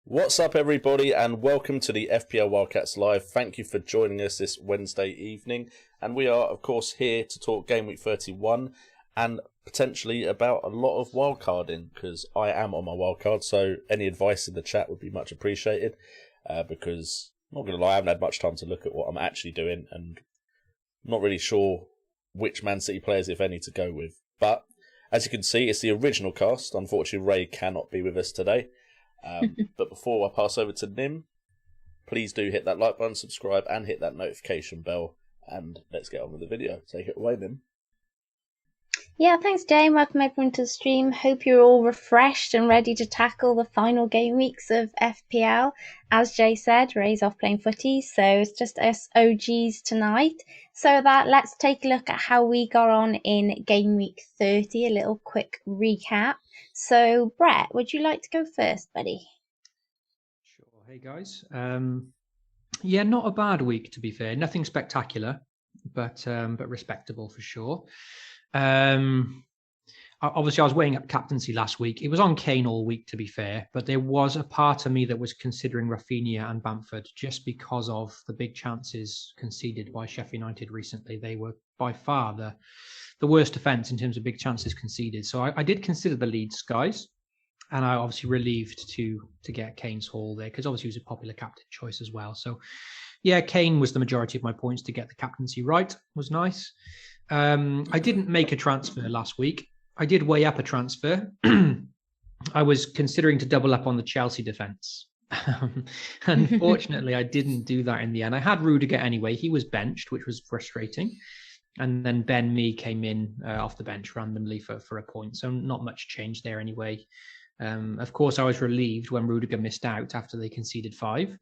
What's up, everybody, and welcome to the FPL WildCats Live. Thank you for joining us this Wednesday evening. And we are, of course, here to talk Game Week 31 and potentially about a lot of wildcarding, because I am on my wildcard, so any advice in the chat would be much appreciated, because, I'm not going to lie, I haven't had much time to look at what I'm actually doing, and I'm not really sure which Man City players, if any, to go with. But, as you can see, it's the original cast. Unfortunately, Ray cannot be with us today. But before I pass over to Nim, please do hit that like button, subscribe, and hit that notification bell. And let's get on with the video. Take it away, Nim. Yeah, thanks, Jay. Welcome everyone to the stream. Hope you're all refreshed and ready to tackle the final game weeks of FPL. As Jay said, Ray's off playing footy, so it's just us OGs tonight. So let's take a look at how we got on in game week 30, a little quick recap. So, Brett, would you like to go first, buddy? Sure. Hey, guys. Yeah, not a bad week, to be fair. Nothing spectacular, but respectable for sure. Obviously, I was weighing up captaincy last week. It was on Kane all week, to be fair, but there was a part of me that was considering Rafinha and Bamford just because of the big chances conceded by Sheffield United recently. They were by far the worst defence in terms of big chances conceded. So I did consider the Leeds guys, and I obviously relieved to get Kane's haul there because obviously he was a popular captain choice as well. So yeah, Kane was the majority of my points to get the captaincy right. Was nice. I didn't make a transfer last week. I did weigh up a transfer. I was considering to double up on the Chelsea defence. Unfortunately, I didn't do that in the end. I had Rudiger anyway. He was benched, which was frustrating. And then Ben Mee came in off the bench randomly for a point. So not much change there anyway. Of course, I was relieved when Rudiger missed out after they conceded 5.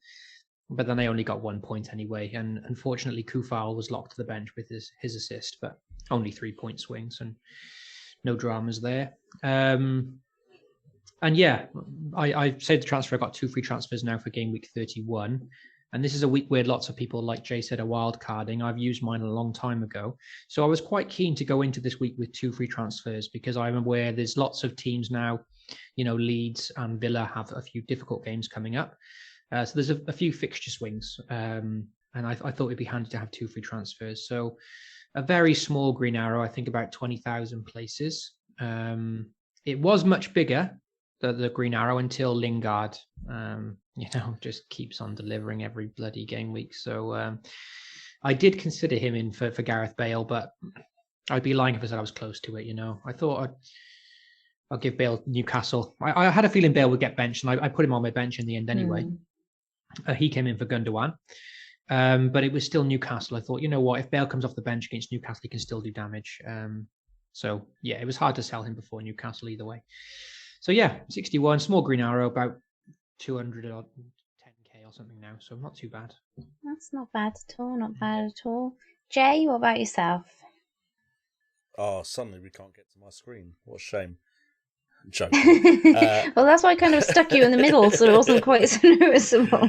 But then they only got 1 point anyway. And unfortunately, Kufal was locked to the bench with his assist, but only 3-point swings and no dramas there. And yeah, I saved the transfer. I got 2 free transfers now for game week 31. And this is a week where lots of people, like Jay said, are wildcarding. I've used mine a long time ago. So I was quite keen to go into this week with 2 free transfers because I'm aware there's lots of teams now, you know, Leeds and Villa have a few difficult games coming up. So there's a few fixture swings. And I thought it'd be handy to have 2 free transfers. So a very small green arrow, I think about 20,000 places. It was much bigger, the green arrow, until Lingard, just keeps on delivering every bloody game week. So I did consider him in for Gareth Bale, but I'd be lying if I said I was close to it, you know. I thought I'll give Bale Newcastle. I had a feeling Bale would get benched, and I put him on my bench in the end anyway. He came in for Gundogan. But it was still Newcastle. I thought, you know what, if Bale comes off the bench against Newcastle, he can still do damage. So yeah, it was hard to sell him before Newcastle either way. So yeah, 61, small green arrow, about 200 or 10k or something now. So not too bad. That's not bad at all. Not bad at all. Jay, what about yourself? Oh, suddenly we can't get to my screen. What a shame. I'm joking. Well, that's why I kind of stuck you in the middle, so it wasn't quite so noticeable.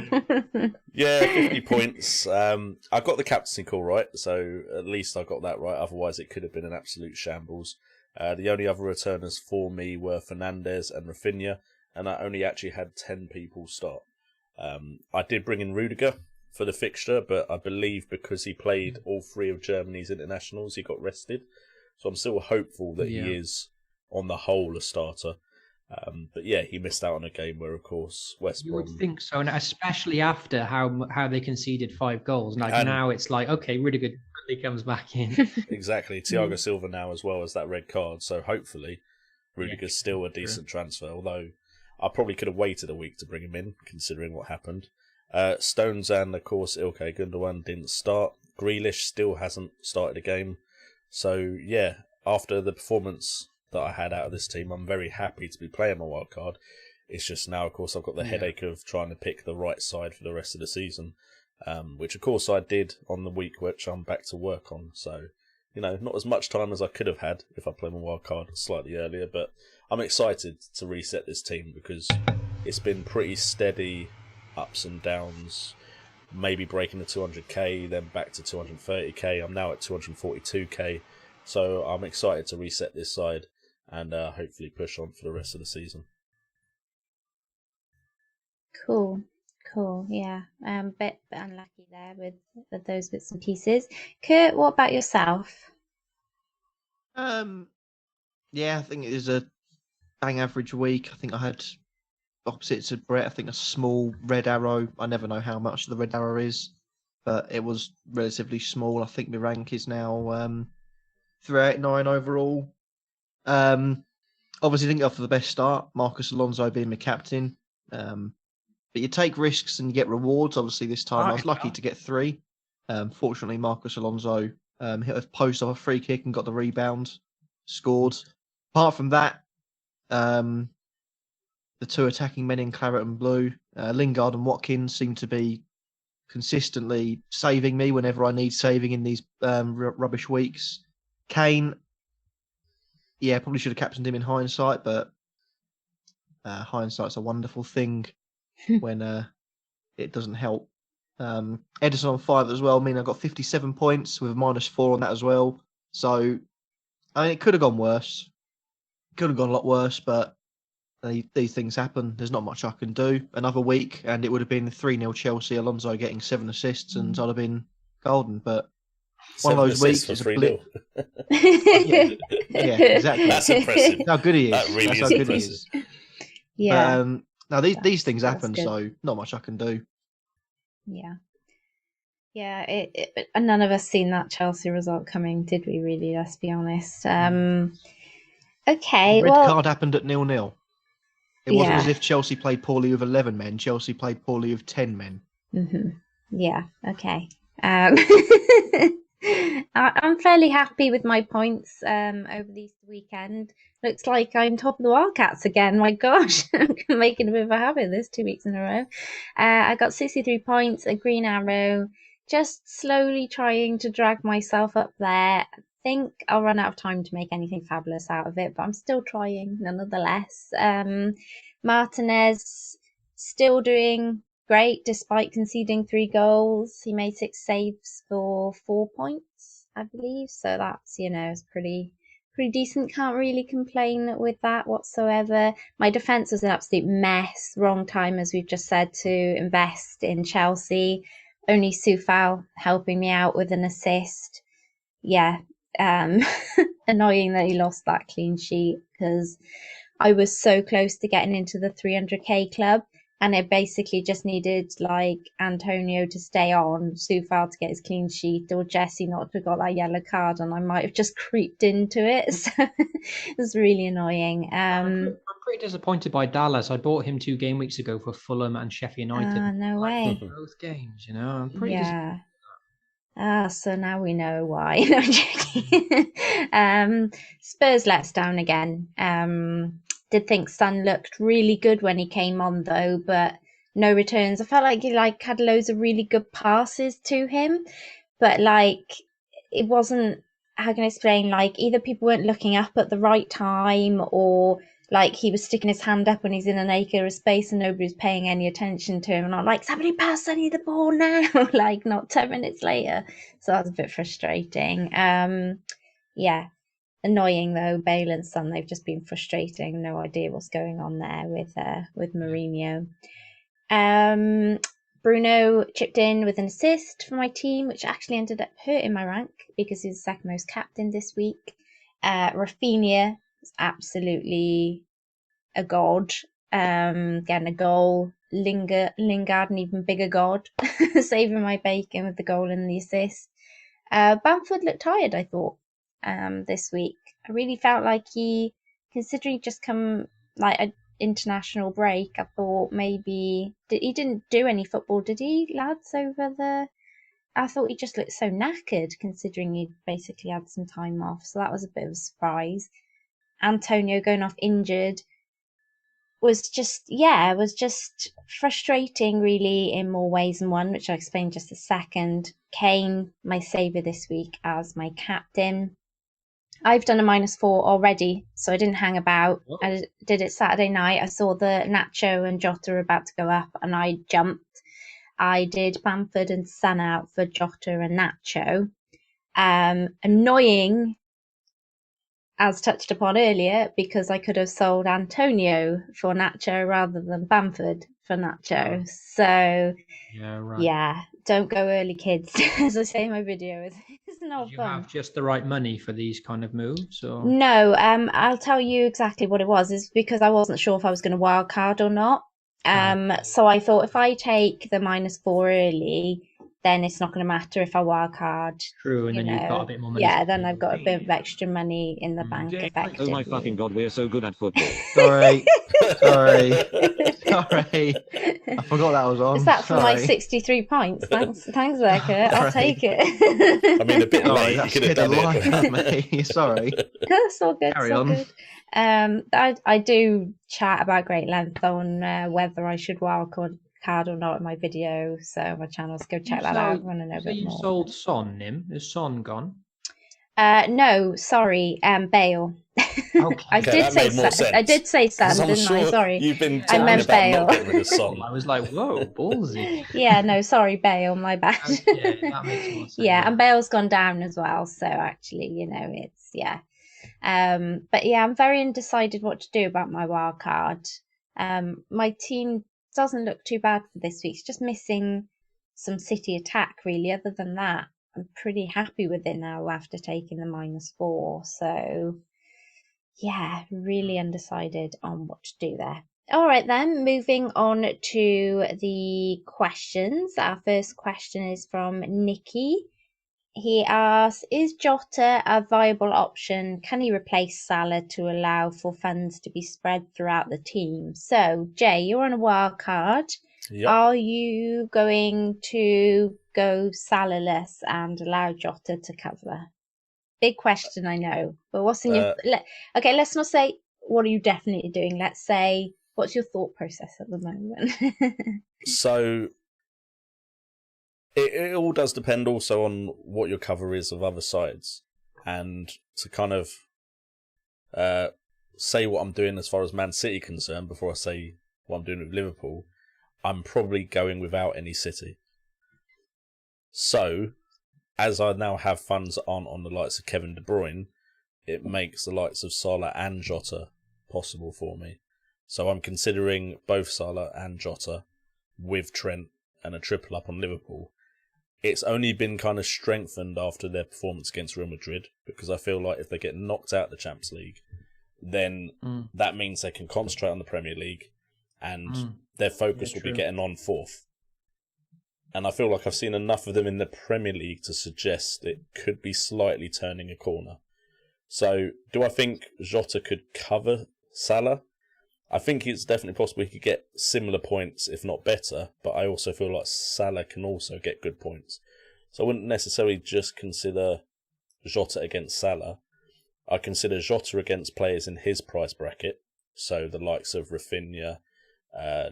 Yeah, 50 points. I got the captaincy call right, so at least I got that right. Otherwise, it could have been an absolute shambles. The only other returners for me were Fernandes and Rafinha, and I only actually had 10 people start. I did bring in Rudiger for the fixture, but I believe because he played all 3 of Germany's internationals, he got rested. So I'm still hopeful that he is, on the whole, a starter. But yeah, he missed out on a game where, of course, West Brom... You would think so, and especially after how they conceded 5 goals. Now it's like, okay, Rudiger comes back in. Exactly. Thiago Silva now as well as that red card. So hopefully Rudiger's still a decent transfer, although I probably could have waited a week to bring him in, considering what happened. Stones and, of course, Ilkay Gundogan didn't start. Grealish still hasn't started a game. So, yeah, after the performance that I had out of this team, I'm very happy to be playing my wild card. It's just now, of course, I've got the headache of trying to pick the right side for the rest of the season, which, of course, I did on the week which I'm back to work on. So, not as much time as I could have had if I played my wild card slightly earlier, but I'm excited to reset this team because it's been pretty steady ups and downs, maybe breaking the 200k, then back to 230k. I'm now at 242k, so I'm excited to reset this side and hopefully push on for the rest of the season. Cool, yeah. Bit unlucky there with those bits and pieces. Kurt, what about yourself? Yeah, I think it was a bang average week. I think I had opposite to Brett. I think a small red arrow. I never know how much the red arrow is, but it was relatively small. I think my rank is now 389 overall. Obviously didn't go for the best start. Marcus Alonso being my captain. But you take risks and you get rewards. Obviously this time I was lucky to get 3. Fortunately, Marcus Alonso hit a post off a free kick and got the rebound, scored. Apart from that, the 2 attacking men in claret and blue, Lingard and Watkins, seem to be consistently saving me whenever I need saving in these rubbish weeks. Kane, yeah, probably should have captained him in hindsight, but hindsight's a wonderful thing when it doesn't help. Edison on 5 as well. I mean, I got 57 points with a -4 on that as well. So, I mean, it could have gone worse. Could have gone a lot worse, but these things happen. There's not much I can do. Another week, and it would have been 3-0 Chelsea. Alonso getting 7 assists, and I'd have been golden. But one of those weeks is a blip. yeah, exactly. That's impressive. How good he is. That really That's is how good impressive. he is. Yeah. But, now these things happen, good. so not much I can do. Yeah. And none of us seen that Chelsea result coming, did we? Really? Let's be honest. Okay. Red card happened at 0-0. It wasn't Yeah. as if Chelsea played poorly with 11 men. Chelsea played poorly with 10 men. Mm-hmm. Yeah. Okay. I'm fairly happy with my points over the Easter weekend. Looks like I'm top of the Wildcats again. My gosh, I'm making a bit of a habit this 2 weeks in a row. I got 63 points, a green arrow, just slowly trying to drag myself up there. I think I'll run out of time to make anything fabulous out of it, but I'm still trying nonetheless. Martinez still doing great despite conceding 3 goals. He made 6 saves for 4 points, I believe. So that's, is pretty decent. Can't really complain with that whatsoever. My defence was an absolute mess. Wrong time, as we've just said, to invest in Chelsea. Only Sufal helping me out with an assist. Yeah. Annoying that he lost that clean sheet because I was so close to getting into the 300k club. And it basically just needed Antonio to stay on, Sufal to get his clean sheet, or Jesse not to have got that yellow card, and I might have just creeped into it. So it was really annoying. I'm pretty disappointed by Dallas. I bought him 2 game weeks ago for Fulham and Sheffield United. No way. Both games, I'm pretty disappointed. So now we know why. No, I'm joking. Spurs let us down again. Did think Son looked really good when he came on though, but no returns. I felt like he had loads of really good passes to him, but it wasn't, how can I explain, either people weren't looking up at the right time, or he was sticking his hand up when he's in an acre of space and nobody's paying any attention to him, and I'm like, somebody pass Sonny the ball now, not 10 minutes later. So that was a bit frustrating. Yeah. Annoying though, Bale and Son, they've just been frustrating. No idea what's going on there with Mourinho. Bruno chipped in with an assist for my team, which actually ended up hurting my rank because he's the second most captain this week. Rafinha is absolutely a god. Getting a goal. Lingard, an even bigger god, saving my bacon with the goal and the assist. Bamford looked tired, I thought. This week, I really felt like he, considering just come an international break, I thought maybe he didn't do any football, did he, lads, over I thought he just looked so knackered, considering he'd basically had some time off. So that was a bit of a surprise. Antonio going off injured was just frustrating, really, in more ways than one, which I'll explain in just a second. Kane, my saviour this week as my captain. I've done a -4 already, so I didn't hang about. Oh. I did it Saturday night. I saw the Nacho and Jota were about to go up, and I jumped. I did Bamford and Son out for Jota and Nacho. Annoying, as touched upon earlier, because I could have sold Antonio for Nacho rather than Bamford for Nacho. Oh. So, Yeah, right. yeah, don't go early, kids. As I say in my video, it's not Did you fun. have just the right money for these kind of moves? Or? No, I'll tell you exactly what it was. It's because I wasn't sure if I was going to wildcard or not. So I thought if I take the -4 early, then it's not going to matter if I wildcard. True, and then you've got a bit more money. Yeah, then I've got a bit of extra money in the bank, Oh effectively. my fucking god, we're so good at football. Sorry. Sorry. I forgot that was on. Is that for my Sorry. 63 points? Thanks there, Kurt. I'll take it. I mean, a bit Sorry, late. You that could have scared the done life it. out of me. Sorry. It's all good. Carry it's all on. good. I do chat about great length on whether I should wildcard or not in my video. So my channels, go check that out. I want to know a bit You more. sold Son, Nim. Is Son gone? No, sorry, Bale. Okay. I Okay, did that say made more Son. I sense. did say Son, 'Cause I'm didn't sure I? Sorry. you've been I talking meant about Bale. not getting rid of Son. I was like, whoa, ballsy. Yeah, no, sorry, Bale, my bad. Yeah, that makes more sense. Yeah, and Bale's gone down as well. So actually, it's, yeah. But yeah, I'm very undecided what to do about my wild card. My team doesn't look too bad for this week. It's just missing some City attack, really. Other than that, I'm pretty happy with it now after taking the -4. So yeah, really undecided on what to do there. All right, then, moving on to the questions. Our first question is from Nikki. He asks, is Jota a viable option? Can he replace Salah to allow for funds to be spread throughout the team? So, Jay, you're on a wild card. Yep. Are you going to go Salah-less and allow Jota to cover? Big question, I know. But what's in your... Okay, let's not say what are you definitely doing. Let's say, what's your thought process at the moment? So it all does depend also on what your cover is of other sides. And to kind of say what I'm doing as far as Man City concerned, before I say what I'm doing with Liverpool, I'm probably going without any City. So, as I now have funds on the likes of Kevin De Bruyne, it makes the likes of Salah and Jota possible for me. So I'm considering both Salah and Jota with Trent and a triple up on Liverpool. It's only been kind of strengthened after their performance against Real Madrid, because I feel like if they get knocked out of the Champions League, then that means they can concentrate on the Premier League and their focus will be getting on fourth. And I feel like I've seen enough of them in the Premier League to suggest it could be slightly turning a corner. So, do I think Jota could cover Salah? I think it's definitely possible he could get similar points, if not better, but I also feel like Salah can also get good points. So I wouldn't necessarily just consider Jota against Salah. I consider Jota against players in his price bracket, so the likes of Rafinha,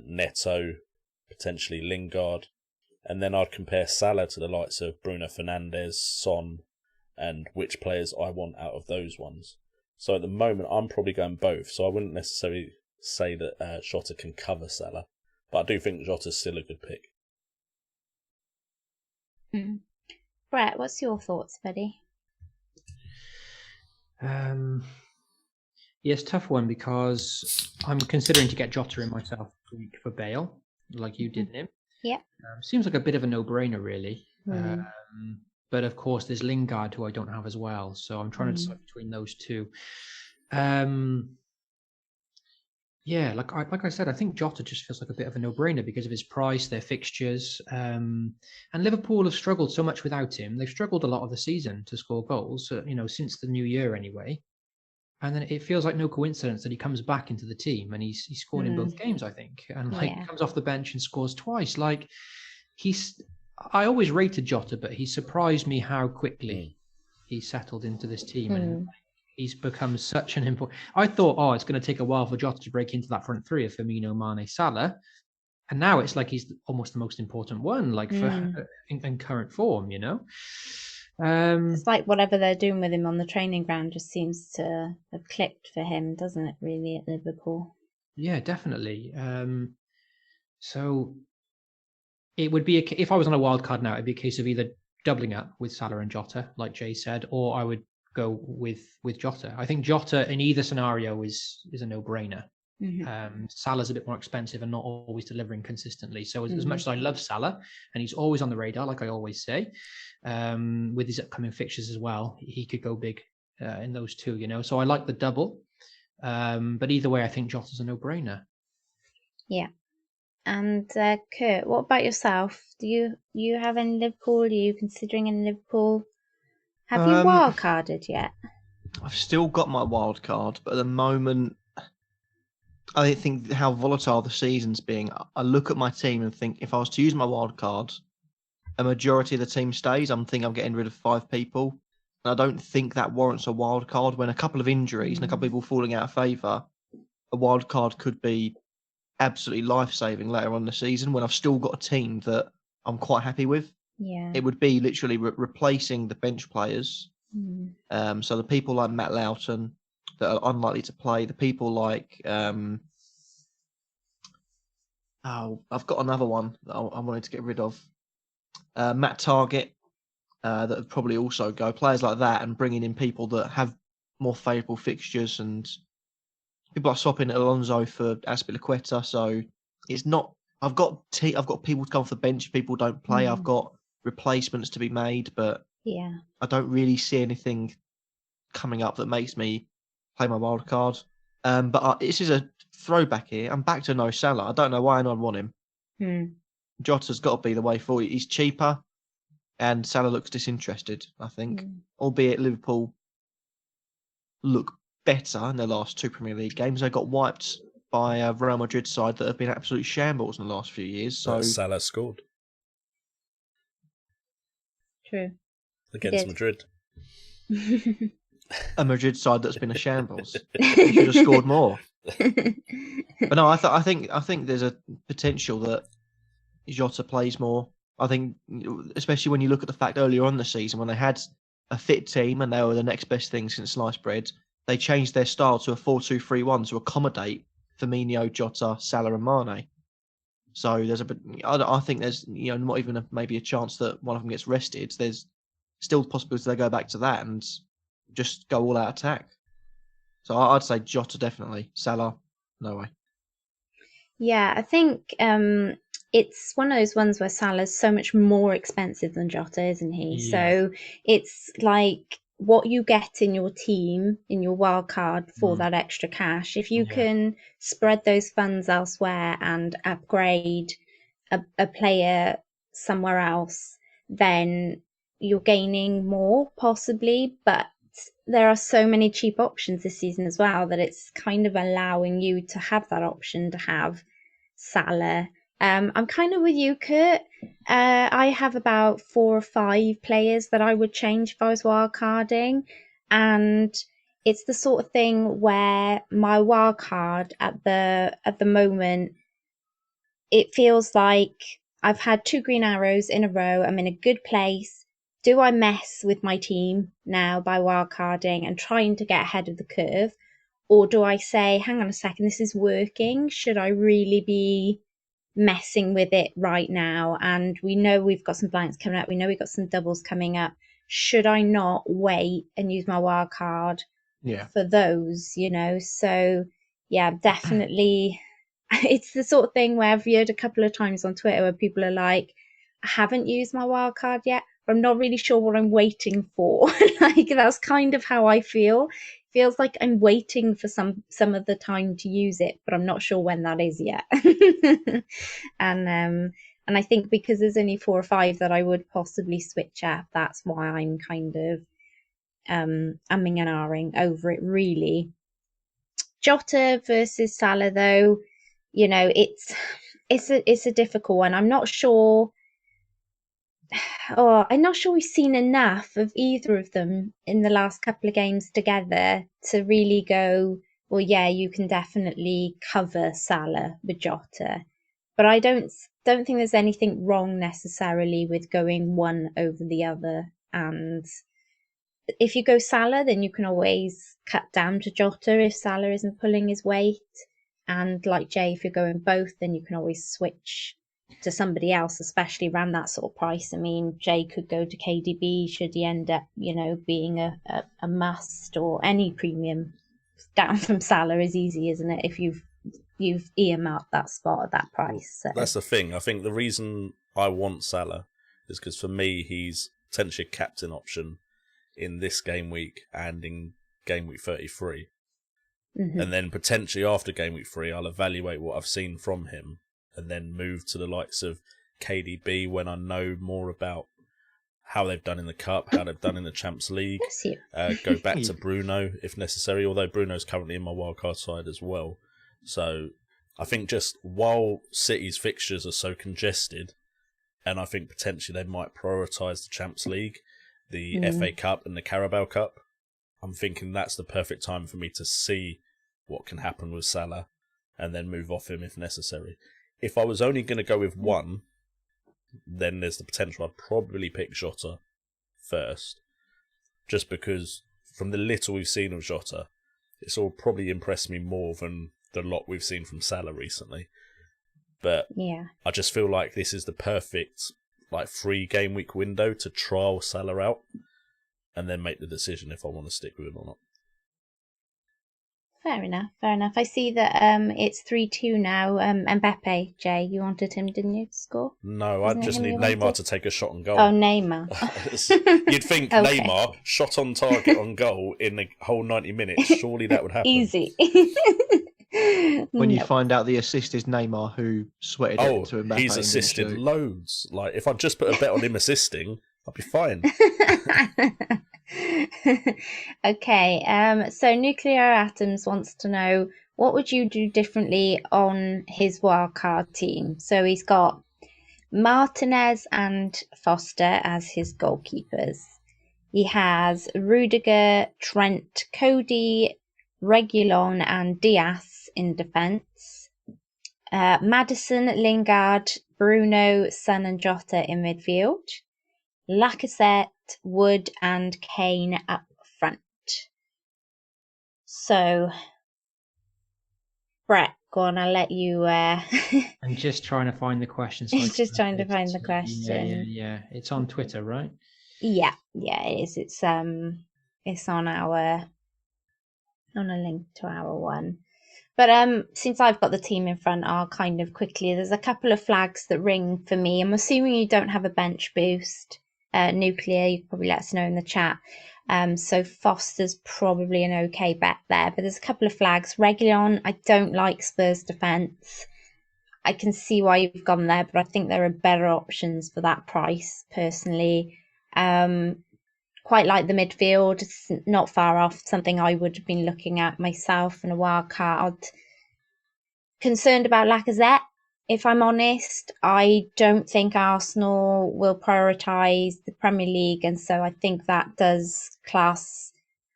Neto, potentially Lingard, and then I'd compare Salah to the likes of Bruno Fernandes, Son, and which players I want out of those ones. So at the moment, I'm probably going both, so I wouldn't necessarily say that Jota can cover Salah, but I do think Jota's still a good pick. Brett, what's your thoughts, buddy? Yes, tough one, because I'm considering to get Jota in myself for Bale, like you did, Nim. Yeah. Seems like a bit of a no-brainer, really. But of course, there's Lingard, who I don't have as well, so I'm trying to decide between those two. Yeah, like I said, I think Jota just feels like a bit of a no-brainer because of his price, their fixtures, and Liverpool have struggled so much without him. They've struggled a lot of the season to score goals, since the new year anyway. And then it feels like no coincidence that he comes back into the team and he's scored in both games, I think, and comes off the bench and scores twice. I always rated Jota, but he surprised me how quickly he settled into this team, and he's become such an important. I thought, oh, it's going to take a while for Jota to break into that front three of Firmino, Mane, Salah, and now it's like he's almost the most important one, like for in current form, you know. It's like whatever they're doing with him on the training ground just seems to have clicked for him, doesn't it? Really, at Liverpool. Yeah, definitely. So it would be if I was on a wild card now, it'd be a case of either doubling up with Salah and Jota, like Jay said, or I would go with Jota. I think Jota in either scenario is a no-brainer. Salah's a bit more expensive and not always delivering consistently. So as much as I love Salah, and he's always on the radar, like I always say, with his upcoming fixtures as well, he could go big in those two, you know. So I like the double, but either way, I think Jota's a no-brainer. Yeah. And Kurt, what about yourself? Do you have any Liverpool? Are you considering any Liverpool? Have you wildcarded yet? I've still got my wild card, but at the moment, I think how volatile the season's being. I look at my team and think if I was to use my wild card, a majority of the team stays. I'm getting rid of 5 people. And I don't think that warrants a wild card. When a couple of injuries and a couple of people falling out of favour, a wild card could be absolutely life-saving later on in the season when I've still got a team that I'm quite happy with. Yeah. It would be literally replacing the bench players. So the people like Matt Loughton that are unlikely to play, the people like I've got another one that I wanted to get rid of. Matt Target, that would probably also go. Players like that, and bringing in people that have more favourable fixtures, and people like swapping Alonso for Azpilicueta. So it's not. I've got people to come off the bench if people don't play. I've got replacements to be made, but I don't really see anything coming up that makes me play my wild card. But this is a throwback here. I'm back to no Salah. I don't know why anyone want him. Jota's got to be the way forward. He's cheaper, and Salah looks disinterested, I think. Albeit Liverpool look better in their last 2 Premier League games. They got wiped by a Real Madrid side that have been absolute shambles in the last few years. So Salah scored. True. Against Madrid. A Madrid side that's been a shambles. He should have scored more. But no, I think there's a potential that Jota plays more. I think, especially when you look at the fact earlier on in the season when they had a fit team and they were the next best thing since sliced bread, they changed their style to a 4-2-3-1 to accommodate Firmino, Jota, Salah, and Mane. So I think there's not even maybe a chance that one of them gets rested. There's still the possibility they go back to that and just go all out attack. So I'd say Jota definitely. Salah, no way. Yeah, I think it's one of those ones where Salah's so much more expensive than Jota, isn't he? Yeah. So it's like what you get in your team, in your wild card for that extra cash. If you can spread those funds elsewhere and upgrade a player somewhere else, then you're gaining more possibly. But there are so many cheap options this season as well that it's kind of allowing you to have that option to have Salah. I'm kind of with you, Kurt. I have about 4 or 5 players that I would change if I was wildcarding, and it's the sort of thing where my wildcard at the moment, it feels like I've had 2 green arrows in a row. I'm in a good place. Do I mess with my team now by wildcarding and trying to get ahead of the curve, or do I say, hang on a second, this is working? Should I really be messing with it right now? And we know we've got some blanks coming up. We know we've got some doubles coming up. Should I not wait and use my wild card for those, So, yeah, definitely. It's the sort of thing where I've heard a couple of times on Twitter where people are like, I haven't used my wild card yet, but I'm not really sure what I'm waiting for. Like, that's kind of how I feel. Feels like I'm waiting for some of the time to use it, but I'm not sure when that is yet. And I think because there's only 4 or 5 that I would possibly switch at, that's why I'm kind of umming and ahhing over it, really. Jota versus Salah, though, it's a difficult one. I'm not sure I'm not sure we've seen enough of either of them in the last couple of games together to really go, well, yeah, you can definitely cover Salah with Jota. But I don't think there's anything wrong necessarily with going one over the other. And if you go Salah, then you can always cut down to Jota if Salah isn't pulling his weight. And like Jay, if you're going both, then you can always switch to somebody else, especially around that sort of price. I mean, Jay could go to KDB should he end up, being a must, or any premium down from Salah is easy, isn't it? If you've earmarked that spot at that price. So. That's the thing. I think the reason I want Salah is because for me, he's potentially a captain option in this game week and in game week 33. Mm-hmm. And then potentially after game week 3, I'll evaluate what I've seen from him and then move to the likes of KDB when I know more about how they've done in the Cup, how they've done in the Champions League. Go back to Bruno if necessary, although Bruno's currently in my wildcard side as well. So I think just while City's fixtures are so congested, and I think potentially they might prioritise the Champions League, the FA Cup and the Carabao Cup, I'm thinking that's the perfect time for me to see what can happen with Salah and then move off him if necessary. If I was only going to go with one, then there's the potential I'd probably pick Jota first, just because from the little we've seen of Jota, it's all probably impressed me more than the lot we've seen from Salah recently. But yeah, I just feel like this is the perfect 3 game week window to trial Salah out and then make the decision if I want to stick with him or not. Fair enough. I see that it's 3-2 now. Mbappe, Jay, you wanted him, didn't you, to score? No, I just need Neymar to take a shot on goal. Oh, Neymar. You'd think okay. Neymar, shot on target on goal in the whole 90 minutes, surely that would happen. Easy. When you find out the assist is Neymar, who sweated it to Mbappe. He's assisted loads. If I just put a bet on him assisting, I'll be fine. Okay, so Nuclear Atoms wants to know, what would you do differently on his wildcard team? So he's got Martinez and Foster as his goalkeepers. He has Rudiger, Trent, Cody, Reguilon and Diaz in defence. Maddison, Lingard, Bruno, Son and Jota in midfield. Lacazette, Wood and Kane up front. So, Brett, go on, I'll let you... I'm just trying to find the question. So He's just trying to find the question. Yeah. It's on Twitter, right? Yeah, it is. It's on a link to our one. But since I've got the team in front, I'll kind of quickly... There's a couple of flags that ring for me. I'm assuming you don't have a bench boost. Nuclear, you can probably let us know in the chat. So Foster's probably an okay bet there, but there's a couple of flags. Reguilon, I don't like Spurs defence. I can see why you've gone there, but I think there are better options for that price, personally. Quite like the midfield. It's not far off something I would have been looking at myself in a wild card. Concerned about Lacazette. If I'm honest, I don't think Arsenal will prioritise the Premier League, and so I think that does class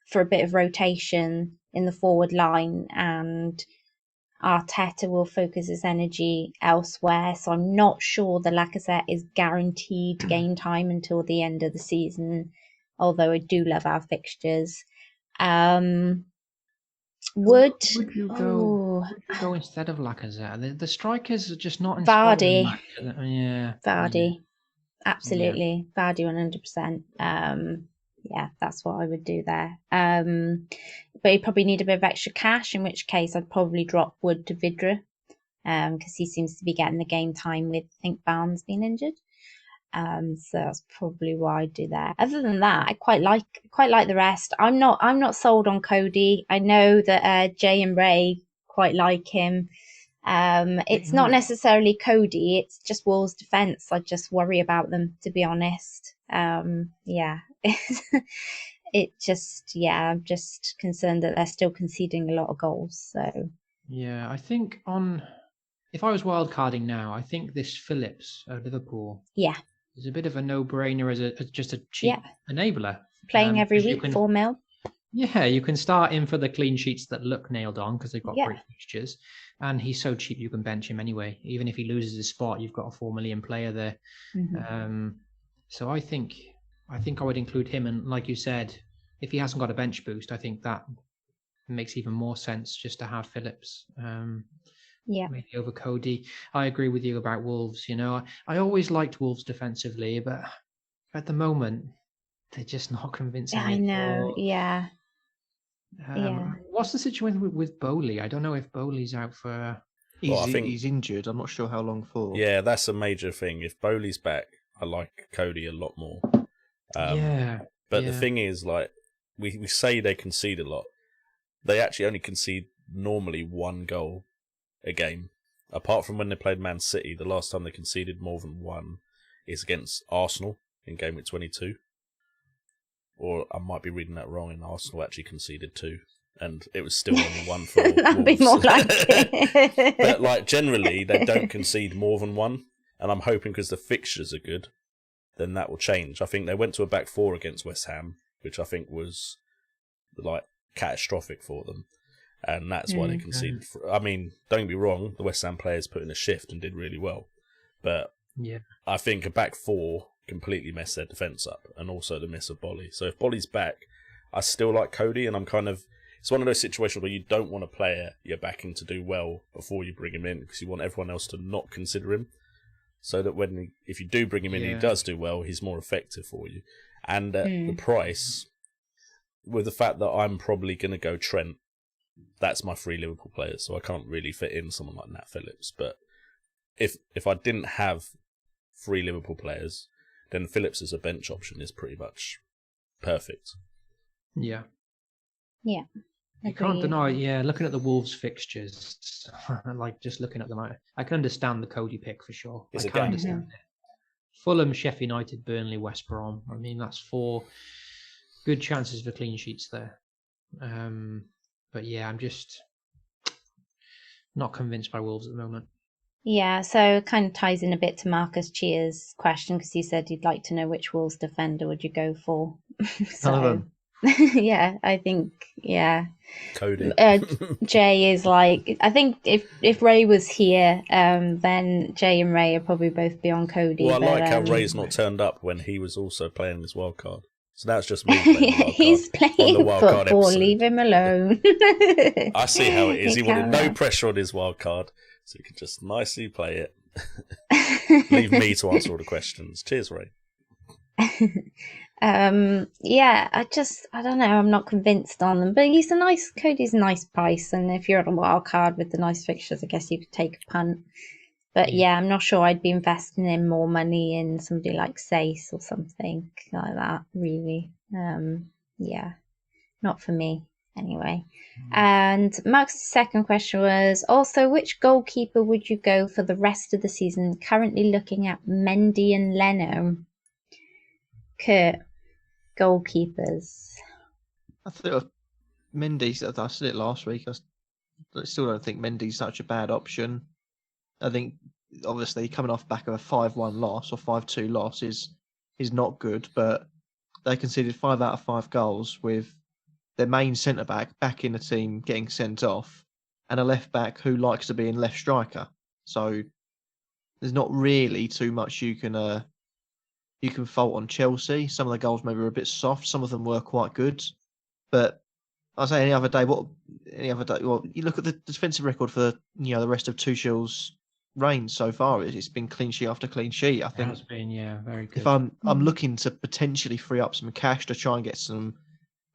for a bit of rotation in the forward line, and Arteta will focus his energy elsewhere. So I'm not sure the Lacazette is guaranteed game time until the end of the season, although I do love our fixtures. Would you go instead of Lacazette? The strikers are just not in Vardy. Yeah. Vardy. Absolutely. Yeah. Vardy 100%. Yeah, that's what I would do there. But you probably need a bit of extra cash, in which case I'd probably drop Wood to Vidra, because he seems to be getting the game time with, I think, Barnes being injured. So that's probably what I'd do there. Other than that, I quite like the rest. I'm not sold on Cody. I know that Jay and Ray quite like him. It's not necessarily Cody, it's just Wolves' defence. I just worry about them, to be honest. Yeah. I'm just concerned that they're still conceding a lot of goals. So yeah, I think if I was wildcarding now, I think this Phillips at Liverpool. Yeah. is a bit of a no-brainer as just a cheap enabler. Playing every 'cause you week, can- 4 mil. Yeah, you can start him for the clean sheets that look nailed on because they've got Yeah. great fixtures, and he's so cheap you can bench him anyway. Even if he loses his spot, you've got a 4 million player there. So I think I would include him, and like you said, if he hasn't got a bench boost, I think that makes even more sense just to have Phillips. Maybe over Cody. I agree with you about Wolves. I always liked Wolves defensively, but at the moment they're just not convincing me. I know. Yeah. What's the situation with Bowley? I don't know if Bowley's out for. I think He's injured. I'm not sure how long for. Yeah, that's a major thing. If Bowley's back, I like Cody a lot more. But the thing is, like, we say they concede a lot. They actually only concede normally 1 goal a game. Apart from when they played Man City, the last time they conceded more than 1 is against Arsenal in Gameweek 22. Or I might be reading that wrong, and Arsenal actually conceded 2. And it was still only 1 for That'd be Wolves. more like it. But, like, generally, they don't concede more than 1. And I'm hoping because the fixtures are good, then that will change. I think they went to a back 4 against West Ham, which I think was, like, catastrophic for them. And that's why they conceded. I mean, don't get me wrong, the West Ham players put in a shift and did really well. But I think a back 4 completely messed their defence up, and also the miss of Bolly. So if Bolly's back, I still like Cody, and it's one of those situations where you don't want a player you're backing to do well before you bring him in, because you want everyone else to not consider him, so that if you do bring him in and he does do well, he's more effective for you. And the price, with the fact that I'm probably going to go Trent, that's my 3 Liverpool players, so I can't really fit in someone like Nat Phillips. But if I didn't have 3 Liverpool players, then Phillips as a bench option is pretty much perfect. Yeah. Yeah. You can't deny, looking at the Wolves fixtures, like just looking at them, I can understand the Cody pick for sure. I can understand it. Fulham, Sheffield United, Burnley, West Brom. I mean, that's 4 good chances for clean sheets there. But yeah, I'm just not convinced by Wolves at the moment. Yeah, so it kind of ties in a bit to Marcus Cheer's question, because he said he'd like to know which Wolves defender would you go for. None of them. Yeah, I think, Cody. Jay is like, I think if Ray was here, then Jay and Ray would probably both be on Cody. Well, I like how Ray's not turned up when he was also playing his wildcard. So now it's just me playing the wildcard. He's playing football, episode. Leave him alone. I see how it is. He wanted no pressure on his wildcard, so he could just nicely play it. Leave me to answer all the questions. Cheers, Ray. I don't know, I'm not convinced on them, but Cody's a nice price, and if you're on a wild card with the nice fixtures, I guess you could take a punt. But I'm not sure I'd be investing in more money in somebody like Sace or something like that, really. Not for me anyway. And Mark's second question was also, which goalkeeper would you go for the rest of the season? Currently looking at Mendy and Leno. Kurt, goalkeepers. I thought Mendy's. I said it last week. I still don't think Mendy's such a bad option. I think obviously coming off back of a 5-1 loss or 5-2 loss is not good, but they conceded 5 out of 5 goals with their main centre back in the team getting sent off, and a left back who likes to be in left striker. So there's not really too much you can fault on Chelsea. Some of the goals maybe were a bit soft. Some of them were quite good. But I'll say any other day, well, you look at the defensive record for the rest of Tuchel's reign so far. It's been clean sheet after clean sheet. I think it has been, very good. If I'm looking to potentially free up some cash to try and get some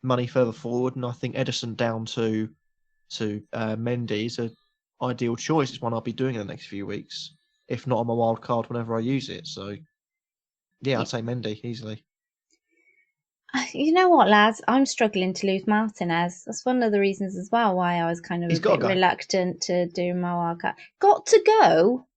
money further forward, and I think Ederson down to Mendy is an ideal choice. It's one I'll be doing in the next few weeks, if not on my wild card whenever I use it. So yeah, I'd say Mendy easily. You know what, lads? I'm struggling to lose Martinez. That's one of the reasons as well why I was kind of a bit reluctant to do my wildcard. Got to go.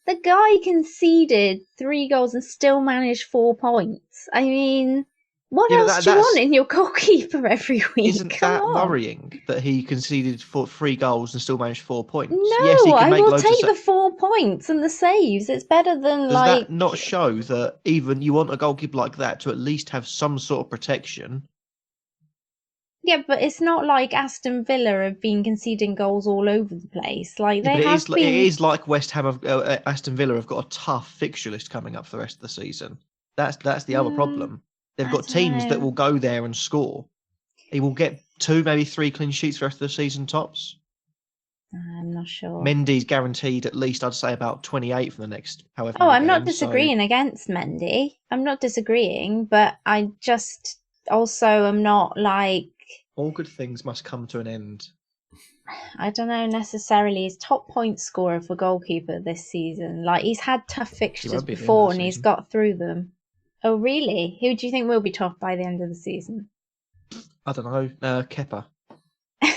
The guy conceded 3 goals and still managed 4 points. I mean, What Yeah, but else do you want in your goalkeeper every week? Isn't Come that on. worrying that he conceded 3 goals and still managed 4 points? No, Yes, he can I make will loads take of the 4 points and the saves. It's better than Does that not show that even you want a goalkeeper like that to at least have some sort of protection? Yeah, but it's not like Aston Villa have been conceding goals all over the place. Like Yeah, they but have been. it is like West Ham, Aston Villa have got a tough fixture list coming up for the rest of the season. That's the other problem. They've I got don't teams that know. will go there and score. He will get 2, maybe 3 clean sheets for the rest of the season tops. I'm not sure. Mendy's guaranteed at least, I'd say, about 28 for the next however Oh, many I'm not games, disagreeing against Mendy. I'm not disagreeing, but I just also am not like, all good things must come to an end. I don't know necessarily his top point scorer for goalkeeper this season. Like he's had tough fixtures won't be at the end of before the and he's season. got through them. Oh, really? Who do you think will be top by the end of the season? I don't know, Kepa. I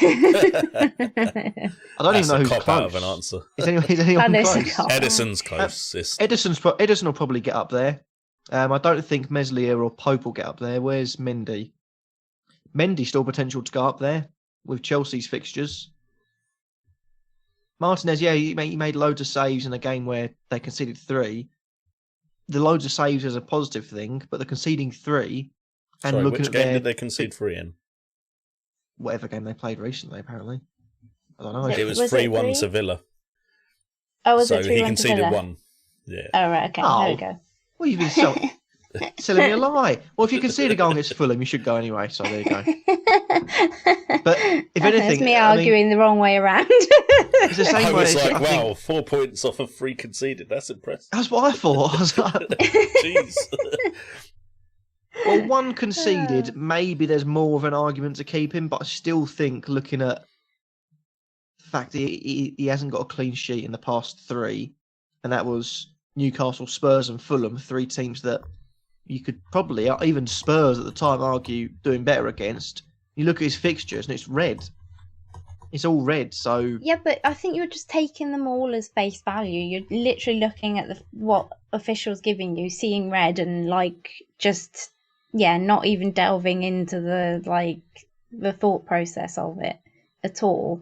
I don't even know who's cop close. out of an answer. Is anyone know it's a close? cop. Edison's close. Edison will probably get up there. I don't think Meslier or Pope will get up there. Where's Mendy? Mendy still potential to go up there with Chelsea's fixtures. Martinez, yeah, he made loads of saves in a game where they conceded 3. The loads of saves is a positive thing, but the conceding 3 and Sorry, looking which at game their did they concede 3 in? whatever game they played recently, apparently. I don't know. Was It was Was it 3-1 3? to Villa. Oh, was So it 3-1 he to conceded Villa? 1. Yeah. Oh, right, okay, Oh. there we go. Well, you've been selling me a lie. Well, if you concede a goal against Fulham, you should go anyway. So there you go. But if anything, it's me I mean, arguing the wrong way around. it's the I same way. was like, I think- wow, 4 points off of 3 conceded. That's impressive. That's what I thought. I was like, Jeez. well, 1 conceded. Maybe there's more of an argument to keep him, but I still think, looking at the fact that he hasn't got a clean sheet in the past 3, and that was Newcastle, Spurs, and Fulham, 3 teams that you could probably, even Spurs at the time, argue doing better against. You look at his fixtures, and it's red. It's all red. So Yeah, but I think you're just taking them all as face value. You're literally looking at what officials giving you, seeing red, and just not even delving into the thought process of it at all.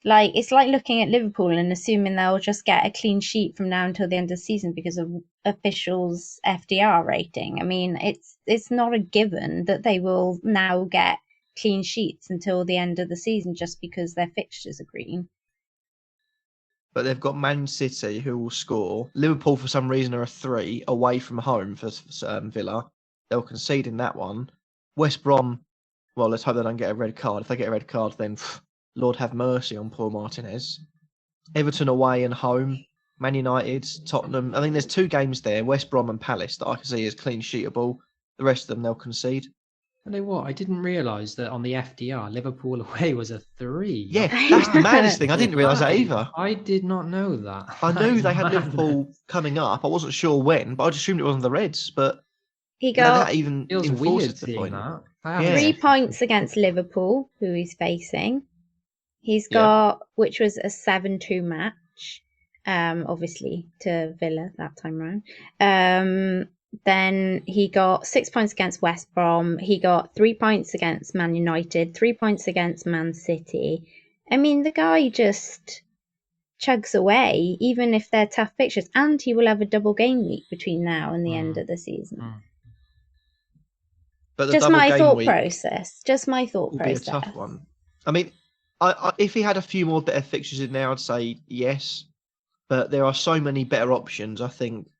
It's like looking at Liverpool and assuming they'll just get a clean sheet from now until the end of the season because of officials' FDR rating. I mean, it's not a given that they will now get clean sheets until the end of the season just because their fixtures are green. but they've got Man City who will score. Liverpool, for some reason, are a 3 away from home for Villa. They'll concede in that one. West Brom, well, let's hope they don't get a red card. If they get a red card, then Lord have mercy on poor Martinez. Everton away and home. Man United, Tottenham. I think there's 2 games there, West Brom and Palace, that I can see as clean sheetable. The rest of them, they'll concede. You know what? I didn't realise that on the FDR, Liverpool away was a 3. Yeah, that's the maddest thing. I didn't realise that either. I did not know that. I That knew is they had mad. Liverpool coming up. I wasn't sure when, but I just assumed it wasn't the Reds. But He now got that even Feels weird enforces the seeing point. that. Yeah. 3 points against Liverpool, who he's facing. He's Yeah. got, which was a 7-2 match, obviously to Villa that time round. Then he got 6 points against West Brom. He got 3 points against Man United, 3 points against Man City. I mean, the guy just chugs away, even if they're tough fixtures. And he will have a double game week between now and the end of the season. But the Just double my game thought week process. Just my thought will process. be a tough one. I mean, I if he had a few more better fixtures in there, I'd say yes. But there are so many better options. I think.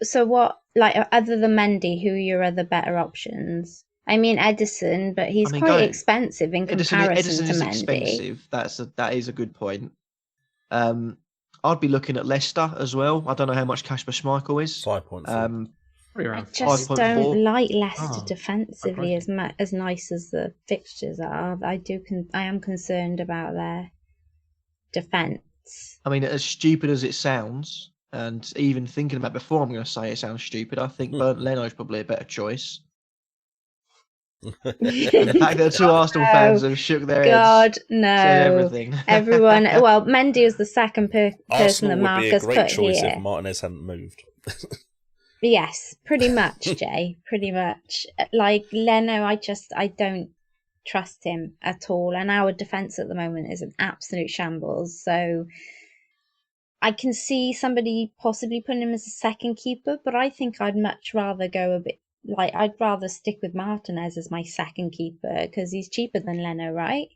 So what, other than Mendy, who are your other better options? I mean, Edison, but he's quite expensive in comparison Edison to is Mendy. expensive. That is a good point. I'd be looking at Leicester as well. I don't know how much Kasper Schmeichel is. 5.4. Probably I around just 5.4. don't like Leicester Oh, defensively surprising. as nice as the fixtures are. I am concerned about their defence. I mean, as stupid as it sounds, and even thinking about it before I'm going to say it sounds stupid, I think Bernd Leno's probably a better choice. And the fact that 2 Arsenal fans have shook their heads God, says no. everything. Everyone, well, Mendy is the second person Arsenal that would be a Marcus great put choice here. if Martinez hadn't moved. Yes, pretty much, Jay. Pretty much. Like Leno, I don't trust him at all. And our defence at the moment is an absolute shambles. So I can see somebody possibly putting him as a second keeper, but I think I'd much rather go a bit I'd rather stick with Martinez as my second keeper because he's cheaper than Leno, right?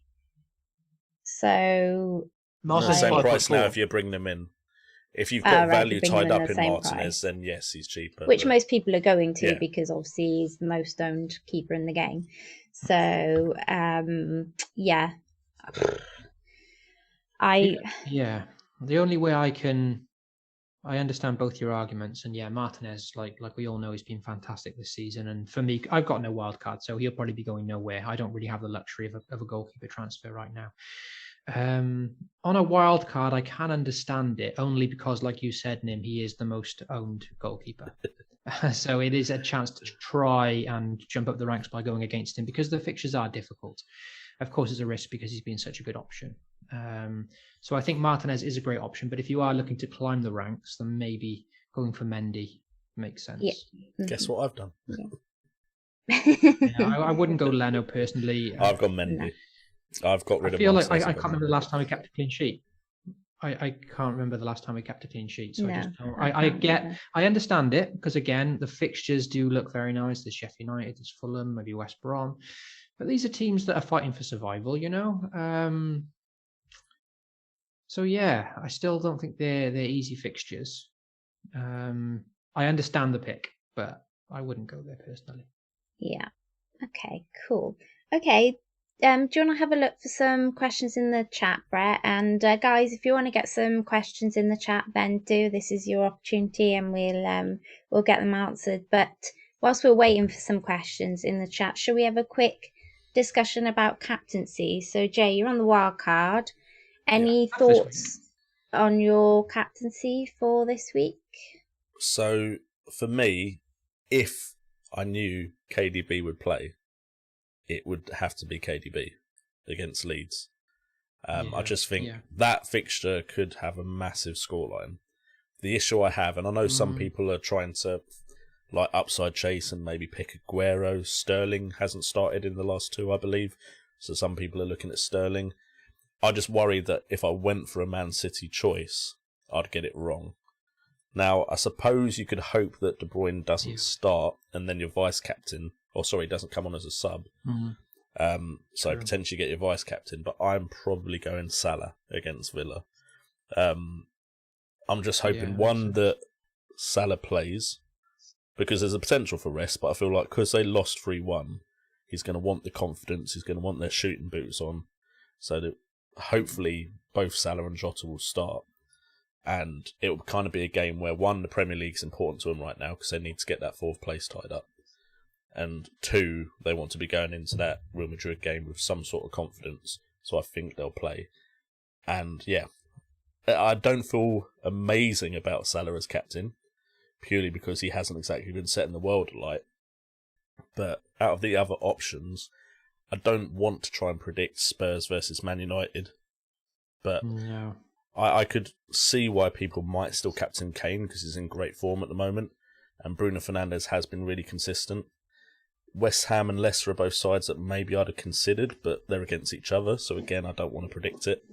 So the same 5'4". price now if you bring them in. If you've got value tied up in Martinez, price. then yes, he's cheaper. Which most people are going to Yeah. because obviously he's the most owned keeper in the game. So, yeah. The only way I understand both your arguments, and Martinez, like we all know, he's been fantastic this season. And for me, I've got no wild card, so he'll probably be going nowhere. I don't really have the luxury of a goalkeeper transfer right now. On a wild card, I can understand it only because, like you said, Nim, he is the most owned goalkeeper. So it is a chance to try and jump up the ranks by going against him because the fixtures are difficult. Of course, it's a risk because he's been such a good option. So I think Martinez is a great option, but if you are looking to climb the ranks, then maybe going for Mendy makes sense. Yeah. Guess what I've done? I wouldn't go Leno personally. I've got Mendy. I've got rid of. I feel like I can't remember the last time we kept a clean sheet. I can't remember the last time we kept a clean sheet. So I understand it because again the fixtures do look very nice. There's Sheffield United, there's Fulham, maybe West Brom, but these are teams that are fighting for survival, you know. So yeah, I still don't think they're easy fixtures. I understand the pick, but I wouldn't go there personally. Yeah. Okay, cool. Okay. Do you want to have a look for some questions in the chat, Brett? And guys, if you want to get some questions in the chat, then do. This is your opportunity, and we'll get them answered. But whilst we're waiting for some questions in the chat, shall we have a quick discussion about captaincy? So, Jay, you're on the wild card. Any thoughts on your captaincy for this week? So, for me, if I knew KDB would play, it would have to be KDB against Leeds. I just think that fixture could have a massive scoreline. The issue I have, and I know some people are trying to like upside chase and maybe pick Aguero. Sterling hasn't started in the last two, I believe. So some people are looking at Sterling. I just worry that if I went for a Man City choice, I'd get it wrong. Now, I suppose you could hope that De Bruyne doesn't start and then your vice-captain, doesn't come on as a sub. So potentially get your vice-captain, but I'm probably going Salah against Villa. I'm just hoping, that Salah plays, because there's a potential for rest, but I feel like because they lost 3-1, he's going to want the confidence, he's going to want their shooting boots on, so that hopefully both Salah and Jota will start. And it will kind of be a game where, one, the Premier League's important to them right now because they need to get that fourth place tied up. And two, they want to be going into that Real Madrid game with some sort of confidence. So I think they'll play. And yeah, I don't feel amazing about Salah as captain, purely because he hasn't exactly been setting the world alight. But out of the other options, I don't want to try and predict Spurs versus Man United. But no. I could see why people might still captain Kane because he's in great form at the moment. And Bruno Fernandes has been really consistent. West Ham and Leicester are both sides that maybe I'd have considered, but they're against each other. So again, I don't want to predict it.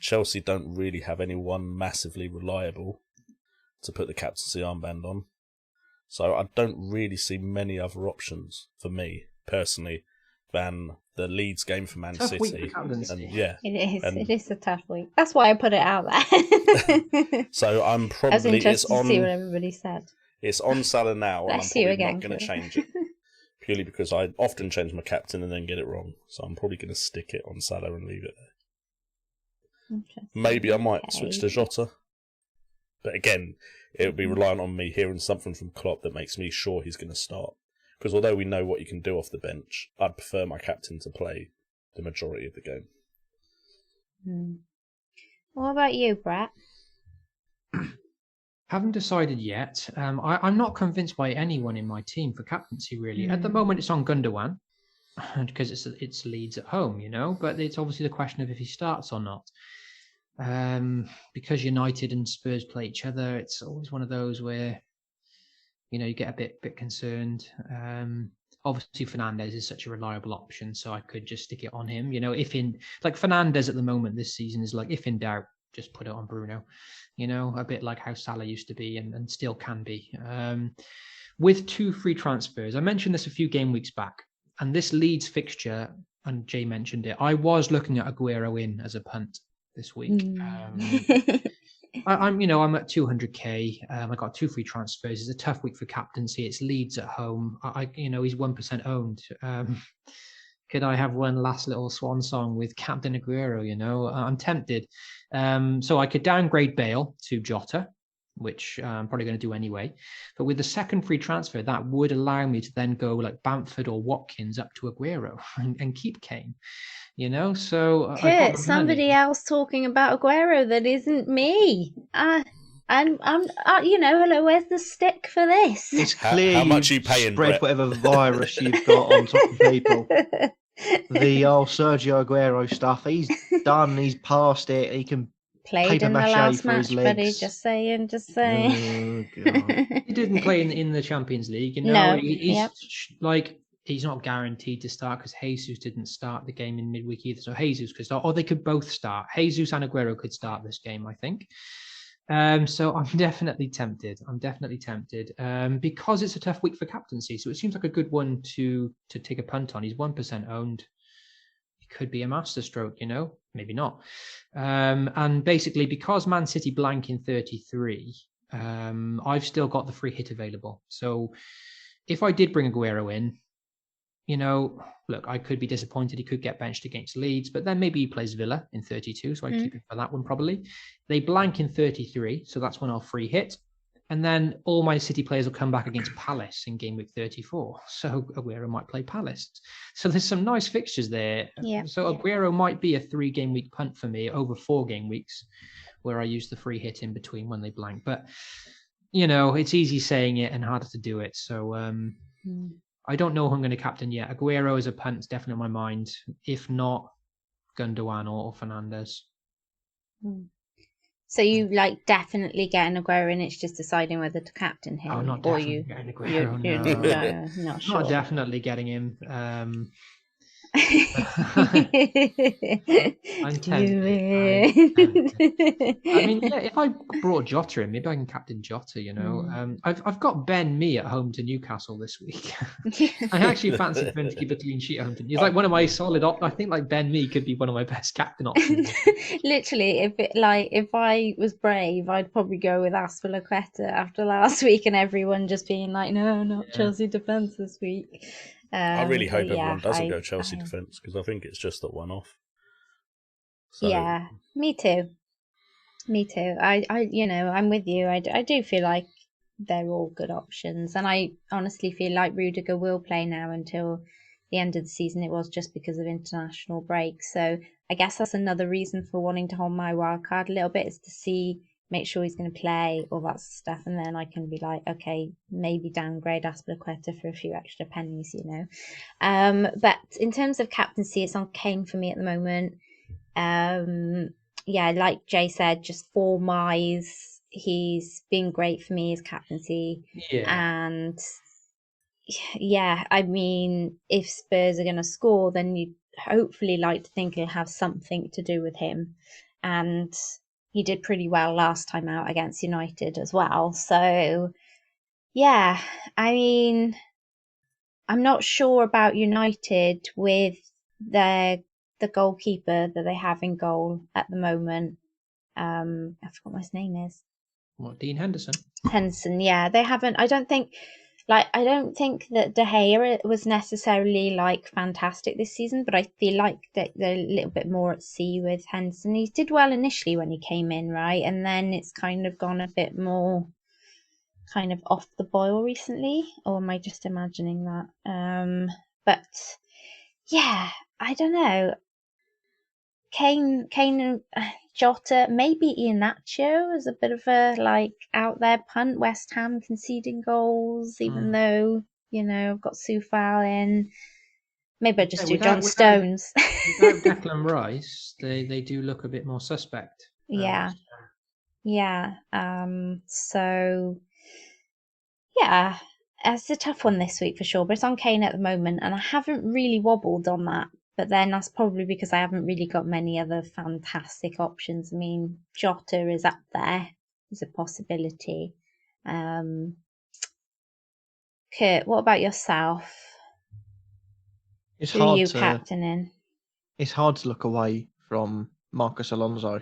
Chelsea don't really have anyone massively reliable to put the captaincy armband on. So I don't really see many other options for me, personally, than the Leeds game for Man City. Week for and, it is a tough week. That's why I put it out there. So I'm probably... I was interested to see what everybody said. It's on Salah now, and I'm probably not going to change it. Purely because I often change my captain and then get it wrong. So I'm probably going to stick it on Salah and leave it there. Maybe I might switch to Jota. But again, it would be reliant on me hearing something from Klopp that makes me sure he's going to start. Because although we know what he can do off the bench, I'd prefer my captain to play the majority of the game. What about you, Brett? Haven't decided yet. I'm not convinced by anyone in my team for captaincy, really. At the moment, it's on Gundogan, because it's Leeds at home, you know, but it's obviously the question of if he starts or not. Because United and Spurs play each other, it's always one of those where, you get a bit concerned. Obviously, Fernandez is such a reliable option, so I could just stick it on him. If in like Fernandez at the moment this season is like, if in doubt, just put it on Bruno. A bit like how Salah used to be and still can be. With 2 free transfers, I mentioned this a few game weeks back, and this Leeds fixture, and Jay mentioned it, I was looking at Aguero in as a punt this week. I'm at 200k. I got 2 free transfers. It's a tough week for captaincy. It's Leeds at home. He's 1% owned. Could I have one last little swan song with Captain Aguero? I'm tempted. So I could downgrade Bale to Jota, which I'm probably going to do anyway. But with the second free transfer, that would allow me to then go like Bamford or Watkins up to Aguero and keep Kane. So Kurt, somebody else talking about Aguero that isn't me. I'm hello, where's the stick for this? It's clear how much you paying, spread Brett? whatever virus you've got on top of people. The old Sergio Aguero stuff, he's done, he's past it, he can played in the last match, buddy. Just saying. Oh, God. He didn't play in the Champions League. No, He's not guaranteed to start because Jesus didn't start the game in midweek either. So Jesus could start, or they could both start. Jesus and Aguero could start this game, I think. So I'm definitely tempted. Because it's a tough week for captaincy. So it seems like a good one to take a punt on. He's 1% owned. It could be a masterstroke, maybe not. And basically, because Man City blank in 33, I've still got the free hit available. So if I did bring Aguero in, look, I could be disappointed. He could get benched against Leeds, but then maybe he plays Villa in 32, so I keep him for that one probably. They blank in 33, so that's when I'll free hit. And then all my City players will come back against Palace in game week 34. So Aguero might play Palace. So there's some nice fixtures there. Yeah. So Aguero might be a 3-game week punt for me over 4 game weeks where I use the free hit in between when they blank. But, it's easy saying it and harder to do it. So, I don't know who I'm going to captain yet. Aguero as a punt is definitely on my mind. If not, Gundogan or Fernandez. So you definitely getting Aguero in. It's just deciding whether to captain him, Oh, not or definitely getting Aguero. you're not sure. Not definitely getting him. I'm tempted. If I brought Jota in, maybe I can captain Jota. I've got Ben Mee at home to Newcastle this week. I actually fancy him to keep a clean sheet at home. He's one of my solid I think Ben Mee could be one of my best captain options. Literally, if I was brave, I'd probably go with Azpilicueta after last week and everyone just being like, no, not Chelsea defence this week. I really hope everyone doesn't go Chelsea defence because I think it's just that one-off. So. Yeah, me too. I'm with you. I do feel like they're all good options, and I honestly feel like Rudiger will play now until the end of the season. It was just because of international breaks, so I guess that's another reason for wanting to hold my wildcard a little bit, is to make sure he's going to play, all that stuff, and then I can be like, okay, maybe downgrade Azpilicueta for a few extra pennies, But in terms of captaincy, it's on Kane for me at the moment. Like Jay said, just for Mize, he's been great for me as captaincy. And I mean, if Spurs are going to score, then you'd hopefully like to think it'll have something to do with him. And he did pretty well last time out against United as well. So, I mean, I'm not sure about United with the goalkeeper that they have in goal at the moment. I forgot what his name is. What, Dean Henderson? Henderson, yeah. They haven't, I don't think that De Gea was necessarily fantastic this season, but I feel like that they're a little bit more at sea with Henderson. He did well initially when he came in, right? And then it's kind of gone a bit more kind of off the boil recently, or am I just imagining that? But yeah, I don't know. Kane and Jota, maybe Iheanacho is a bit of a out there punt. West Ham conceding goals, even though I've got Soufal in. Maybe I just do John Stones. Without Declan Rice, they do look a bit more suspect. So Yeah, it's a tough one this week for sure, but it's on Kane at the moment, and I haven't really wobbled on that. But then that's probably because I haven't really got many other fantastic options. I mean, Jota is up there, is a possibility. Kurt, what about yourself? It's Who are hard you to captaining? it's hard to look away from Marcus Alonso.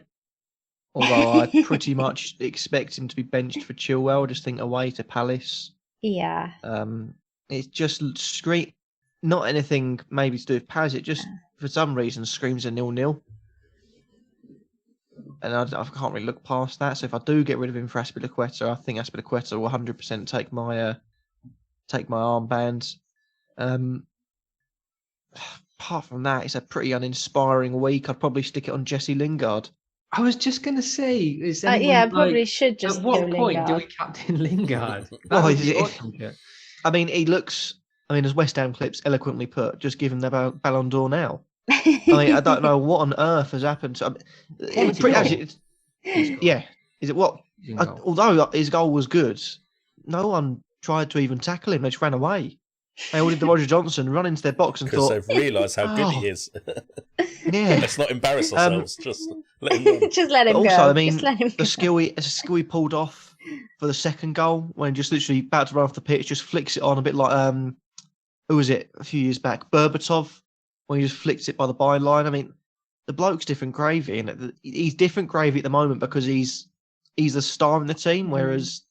Although I pretty much expect him to be benched for Chilwell, just think away to Palace. Yeah. It's just not anything maybe to do with Palace. It just for some reason screams a 0-0. And I can't really look past that. So if I do get rid of him for Azpilicueta, I think Azpilicueta will 100% take my armband. Apart from that, it's a pretty uninspiring week. I'd probably stick it on Jesse Lingard. I was just going to say, is anyone Yeah, I probably should just at go what point do Lingard. we captain Lingard? Well, I mean, he looks. I mean, as West Ham clips eloquently put, just give him the Ballon d'Or now. I mean, I don't know what on earth has happened. Yeah, is it what? Although his goal was good, no one tried to even tackle him. They just ran away. They all did the Roger Johnson, run into their box and because thought, they've realised how good he is. Yeah, let's not embarrass ourselves. Just let him run. Just let him but go. Also, I mean, just let him the skill he pulled off for the second goal when he just literally about to run off the pitch, just flicks it on a bit like who was it a few years back, Berbatov, when he just flicked it by the byline. I mean, the bloke's different gravy, and he's different gravy at the moment because he's the star in the team, whereas.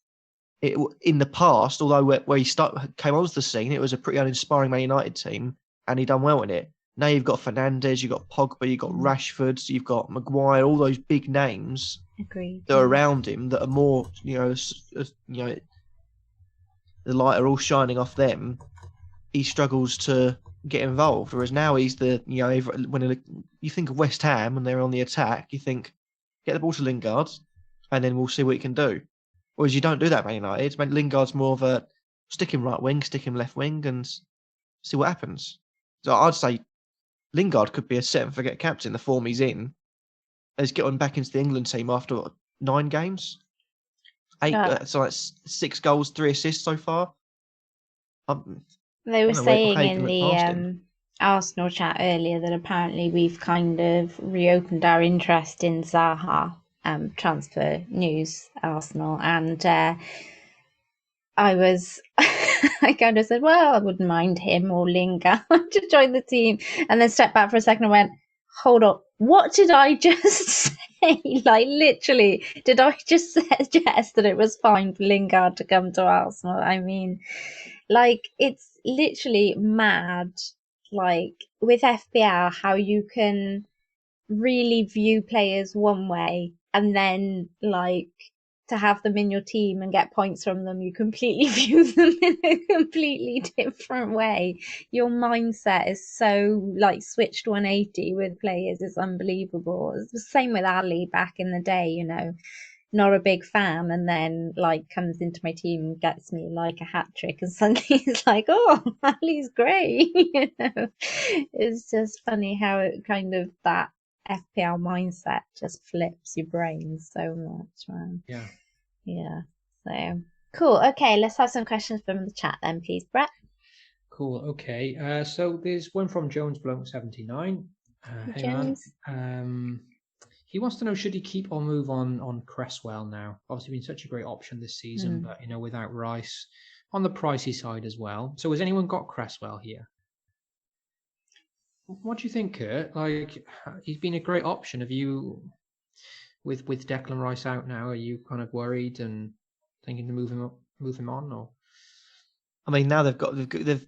In the past, although where he came onto the scene, it was a pretty uninspiring Man United team, and he done well in it. Now you've got Fernandes, you've got Pogba, you've got Rashford, you've got Maguire, all those big names that are around him that are more, the light are all shining off them. He struggles to get involved, whereas now he's when you think of West Ham and they're on the attack, you think get the ball to Lingard, and then we'll see what he can do. Whereas you don't do that, Man United. Lingard's more of a stick him right wing, stick him left wing, and see what happens. So I'd say Lingard could be a set and forget captain. The form he's in, he's getting back into the England team after 9 games, 8. So that's 6 goals, 3 assists so far. They were saying in the Arsenal chat earlier that apparently we've kind of reopened our interest in Zaha. Transfer news, Arsenal, and I kind of said, well, I wouldn't mind him or Lingard to join the team, and then stepped back for a second and went, hold up, what did I just say? Like, literally, did I just suggest that it was fine for Lingard to come to Arsenal? I mean, like, it's literally mad, like, with FPL, how you can really view players one way, and then like to have them in your team and get points from them, you completely view them in a completely different way. Your mindset is so like switched 180 with players. It's unbelievable. It's the same with Ali back in the day, not a big fan, and then like comes into my team and gets me like a hat trick, and suddenly it's like, oh, Ali's great. It's just funny how it kind of that FPL mindset just flips your brain so much, man. Yeah. So cool. Okay, let's have some questions from the chat then, please, Brett. Cool. Okay. So there's one from Jones Bloke 79. Jones. He wants to know, should he keep or move on Cresswell now? Obviously been such a great option this season, but without Rice on the pricey side as well. So has anyone got Cresswell here? What do you think, Kurt? Like, he's been a great option. Have you, with Declan Rice out now, are you kind of worried and thinking to move him on? Or I mean, now they've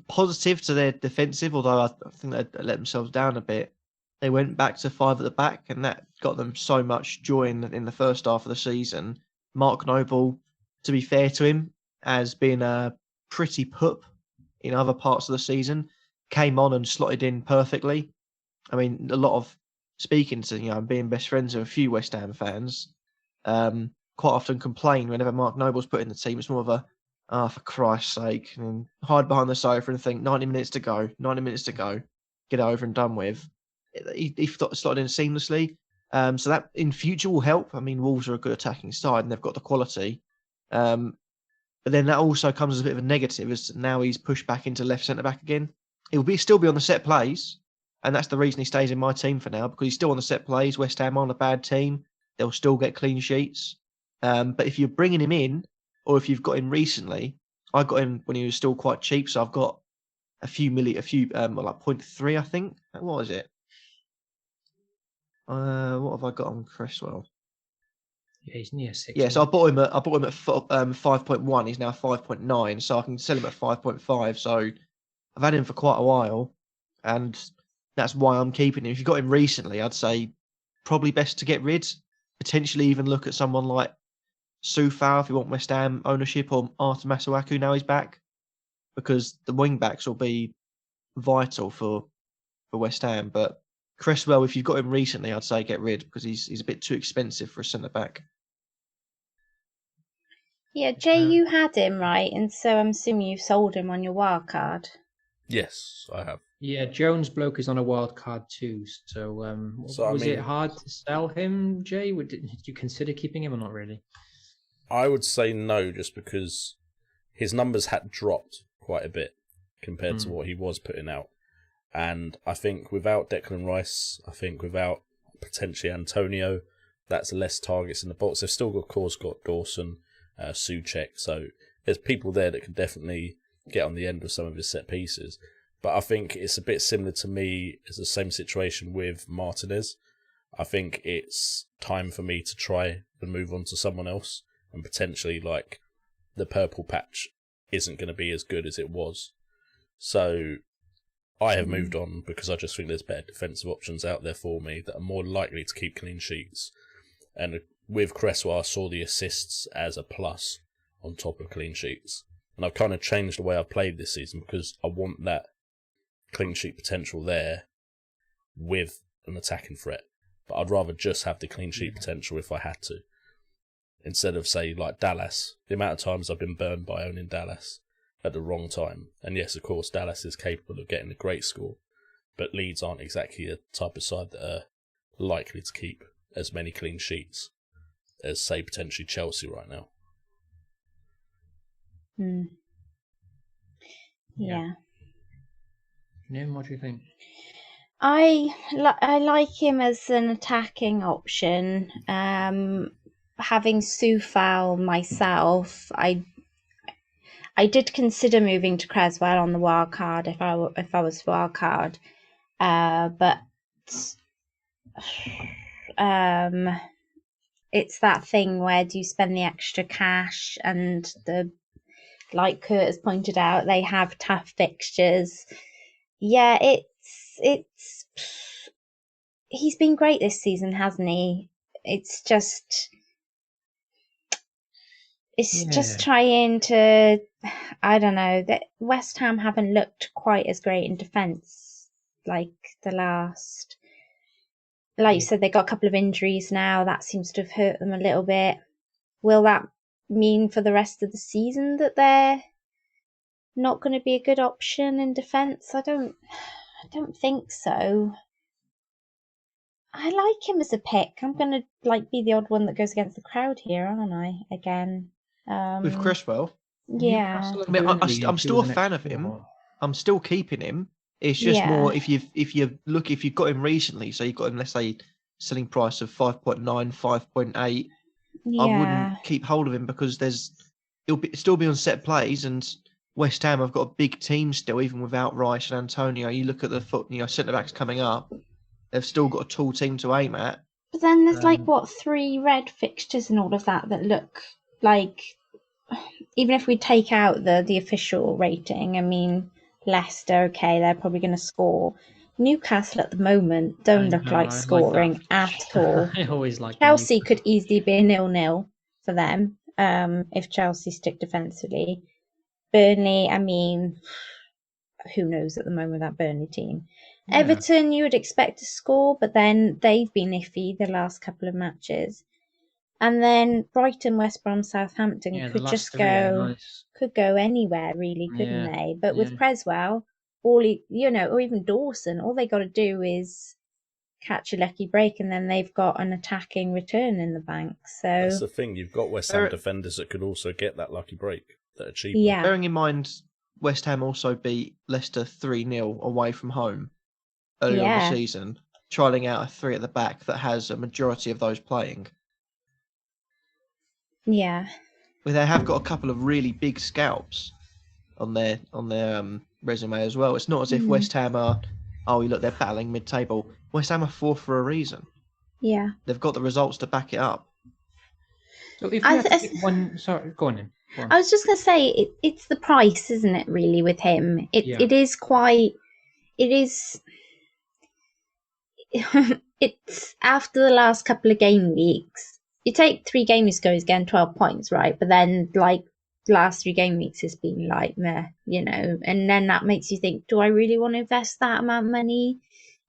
positive to their defensive, although I think they let themselves down a bit. They went back to 5 at the back, and that got them so much joy in the first half of the season. Mark Noble, to be fair to him, has been a pretty pup in other parts of the season. Came on and slotted in perfectly. I mean, a lot of speaking to, being best friends with a few West Ham fans, quite often complain whenever Mark Noble's put in the team. It's more of a, for Christ's sake, and hide behind the sofa and think 90 minutes to go, get it over and done with. He slotted in seamlessly. So that in future will help. I mean, Wolves are a good attacking side and they've got the quality. But then that also comes as a bit of a negative, as now he's pushed back into left centre back again. He'll still be on the set plays, and that's the reason he stays in my team for now, because he's still on the set plays. West Ham aren't a bad team; they'll still get clean sheets. But if you're bringing him in, or if you've got him recently, I got him when he was still quite cheap, so I've got a few like 0.3, I think. What was it? What have I got on Cresswell? Yeah, he's near 6. Yeah, so I bought him at 5.1. He's now 5.9, so I can sell him at 5.5. So I've had him for quite a while, and that's why I'm keeping him. If you got him recently, I'd say probably best to get rid. Potentially even look at someone like Sufal if you want West Ham ownership, or Artur Masuaku now he's back, because the wing backs will be vital for West Ham. But Cresswell, if you've got him recently, I'd say get rid, because he's a bit too expensive for a centre back. Yeah, Jay, you had him, right? And so I'm assuming you sold him on your wild card. Yes, I have. Yeah, Jones bloke is on a wild card too. So, was it hard to sell him, Jay? Did you consider keeping him or not really? I would say no, just because his numbers had dropped quite a bit compared to what he was putting out. And I think without Declan Rice, I think without potentially Antonio, that's less targets in the box. They've still got, of course, got Dawson, Souček, so there's people there that can definitely get on the end of some of his set pieces. But I think it's a bit similar to me. It's the same situation with Martinez. I think it's time for me to try and move on to someone else, and potentially like the purple patch isn't going to be as good as it was. So I have moved on because I just think there's better defensive options out there for me that are more likely to keep clean sheets. And with Cresswell, I saw the assists as a plus on top of clean sheets. And I've kind of changed the way I've played this season because I want that clean sheet potential there with an attacking threat. But I'd rather just have the clean sheet potential if I had to. Instead of, say, like Dallas. The amount of times I've been burned by owning Dallas at the wrong time. And yes, of course, Dallas is capable of getting a great score. But Leeds aren't exactly a type of side that are likely to keep as many clean sheets as, say, potentially Chelsea right now. Yeah. Nim, what do you think? I like him as an attacking option. Having Sufal myself, I did consider moving to Cresswell on the wild card if I was wild card, but it's that thing where do you spend the extra cash, and like Kurt has pointed out, they have tough fixtures. Yeah, it's he's been great this season, hasn't he? It's just trying to, I don't know, that West Ham haven't looked quite as great in defence like the last. Like you said, they got a couple of injuries now. That seems to have hurt them a little bit. Will that mean for the rest of the season that they're not going to be a good option in defence? I don't think so. I like him as a pick. I'm going to be the odd one that goes against the crowd here, aren't I? Again. With Cresswell? Yeah. I'm still a fan of him. I'm still keeping him. It's just more if you've got him recently, so you've got him, let's say, selling price of 5.9, 5.8. Yeah. I wouldn't keep hold of him because he'll still be on set plays, and West Ham have got a big team still, even without Rice and Antonio. You look at the centre backs coming up; they've still got a tall team to aim at. But then there's 3 red fixtures and all of that look like, even if we take out the official rating, I mean, Leicester, okay, they're probably going to score. Newcastle at the moment don't look like scoring at all. I always like Chelsea could easily be a 0-0 for them if Chelsea stick defensively. Burnley, I mean, who knows at the moment, that Burnley team. Yeah. Everton, you would expect to score, but then they've been iffy the last couple of matches. And then Brighton, West Brom, Southampton could just go, could go anywhere really, couldn't they? But with Cresswell, or even Dawson, all they got to do is catch a lucky break, and then they've got an attacking return in the bank. So that's the thing. You've got West Ham defenders that could also get that lucky break. that are cheaper. Yeah. Bearing in mind, West Ham also beat Leicester 3-0 away from home earlier on the Yeah. season, trialing out a 3 at the back that has a majority of those playing. Yeah. Well, they have got a couple of really big scalps on their resume as well. It's not as if West Ham are, look, they're battling mid-table. West Ham are 4th for a reason. Yeah. They've got the results to back it up. So if you had to pick one, sorry, go on then. Go on. I was just going to say, it's the price, isn't it, really, with him? It is quite... It is... It's after the last couple of game weeks. You take 3 game weeks ago, he's getting 12 points, right? But then, like, last 3 game weeks has been like, meh, you know? And then that makes you think, do I really want to invest that amount of money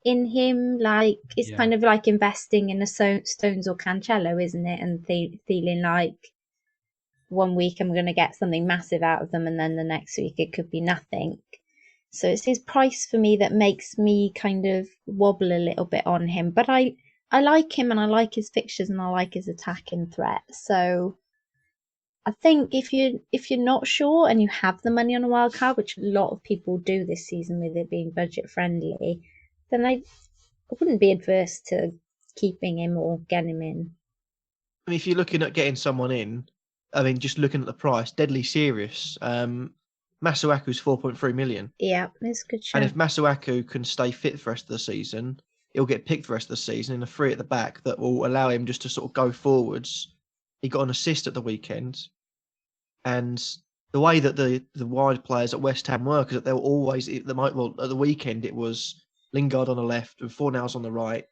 in him? Like, it's kind of like investing in a Stones or Cancelo, isn't it? And feeling like one week I'm going to get something massive out of them, and then the next week it could be nothing. So it's his price for me that makes me kind of wobble a little bit on him. But I like him, and I like his fixtures, and I like his attacking threat. So I think if you're not sure and you have the money on a wild card, which a lot of people do this season with it being budget friendly, then I wouldn't be adverse to keeping him or getting him in. I mean, if you're looking at getting someone in, I mean, just looking at the price, deadly serious. Masuaku's 4.3 million. Yeah, it's a good show. And if Masuaku can stay fit for the rest of the season, he'll get picked for the rest of the season in a 3 at the back that will allow him just to sort of go forwards. He got an assist at the weekend. And the way that the wide players at West Ham work is that they'll always, at the weekend it was Lingard on the left and Fornals on the right.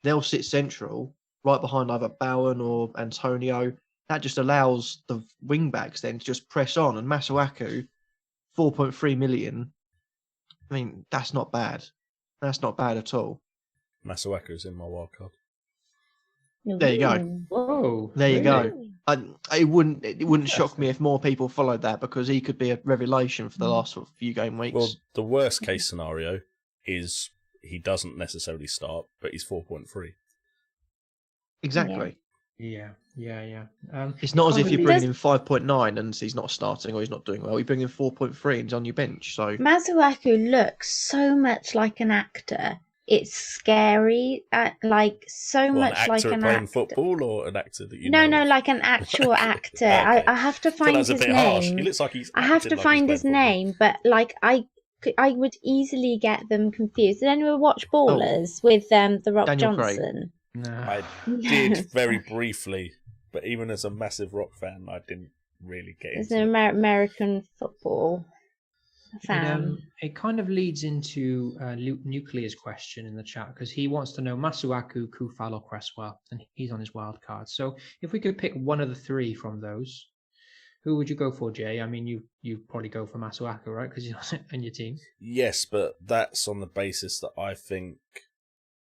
They'll sit central, right behind either Bowen or Antonio. That just allows the wing backs then to just press on. And Masuaku, 4.3 million. I mean, that's not bad. That's not bad at all. Masuaku's in my wildcard. There you go. Whoa! There you really? go. It wouldn't shock me if more people followed that, because he could be a revelation for the last few game weeks. Well, the worst case scenario is he doesn't necessarily start, but he's 4.3. Exactly. Yeah. It's not as if you're There's- bringing in 5.9 and he's not starting or he's not doing well. You bring in 4.3 and he's on your bench. So Masuaku looks so much like an actor. It's scary, like so Well, much like an actor an playing actor. football or an actor that you No, know? like an actual actor. Okay. I have to Well, find that's a his bit harsh. He name. looks like he's I have acting to like find he's his playing name, but like I would easily get them confused. Did anyone watch Ballers with The Rock Daniel Craig. Johnson? No. I did very briefly, but even as a massive rock fan, I didn't really get It's into an it. American football fan. It kind of leads into Nuclear's question in the chat, because he wants to know Masuaku, Kufal, or Cresswell, and he's on his wild card. So if we could pick one of the 3 from those, who would you go for, Jay? I mean, you probably go for Masuaku, right? Because he's not in your team. Yes, but that's on the basis that I think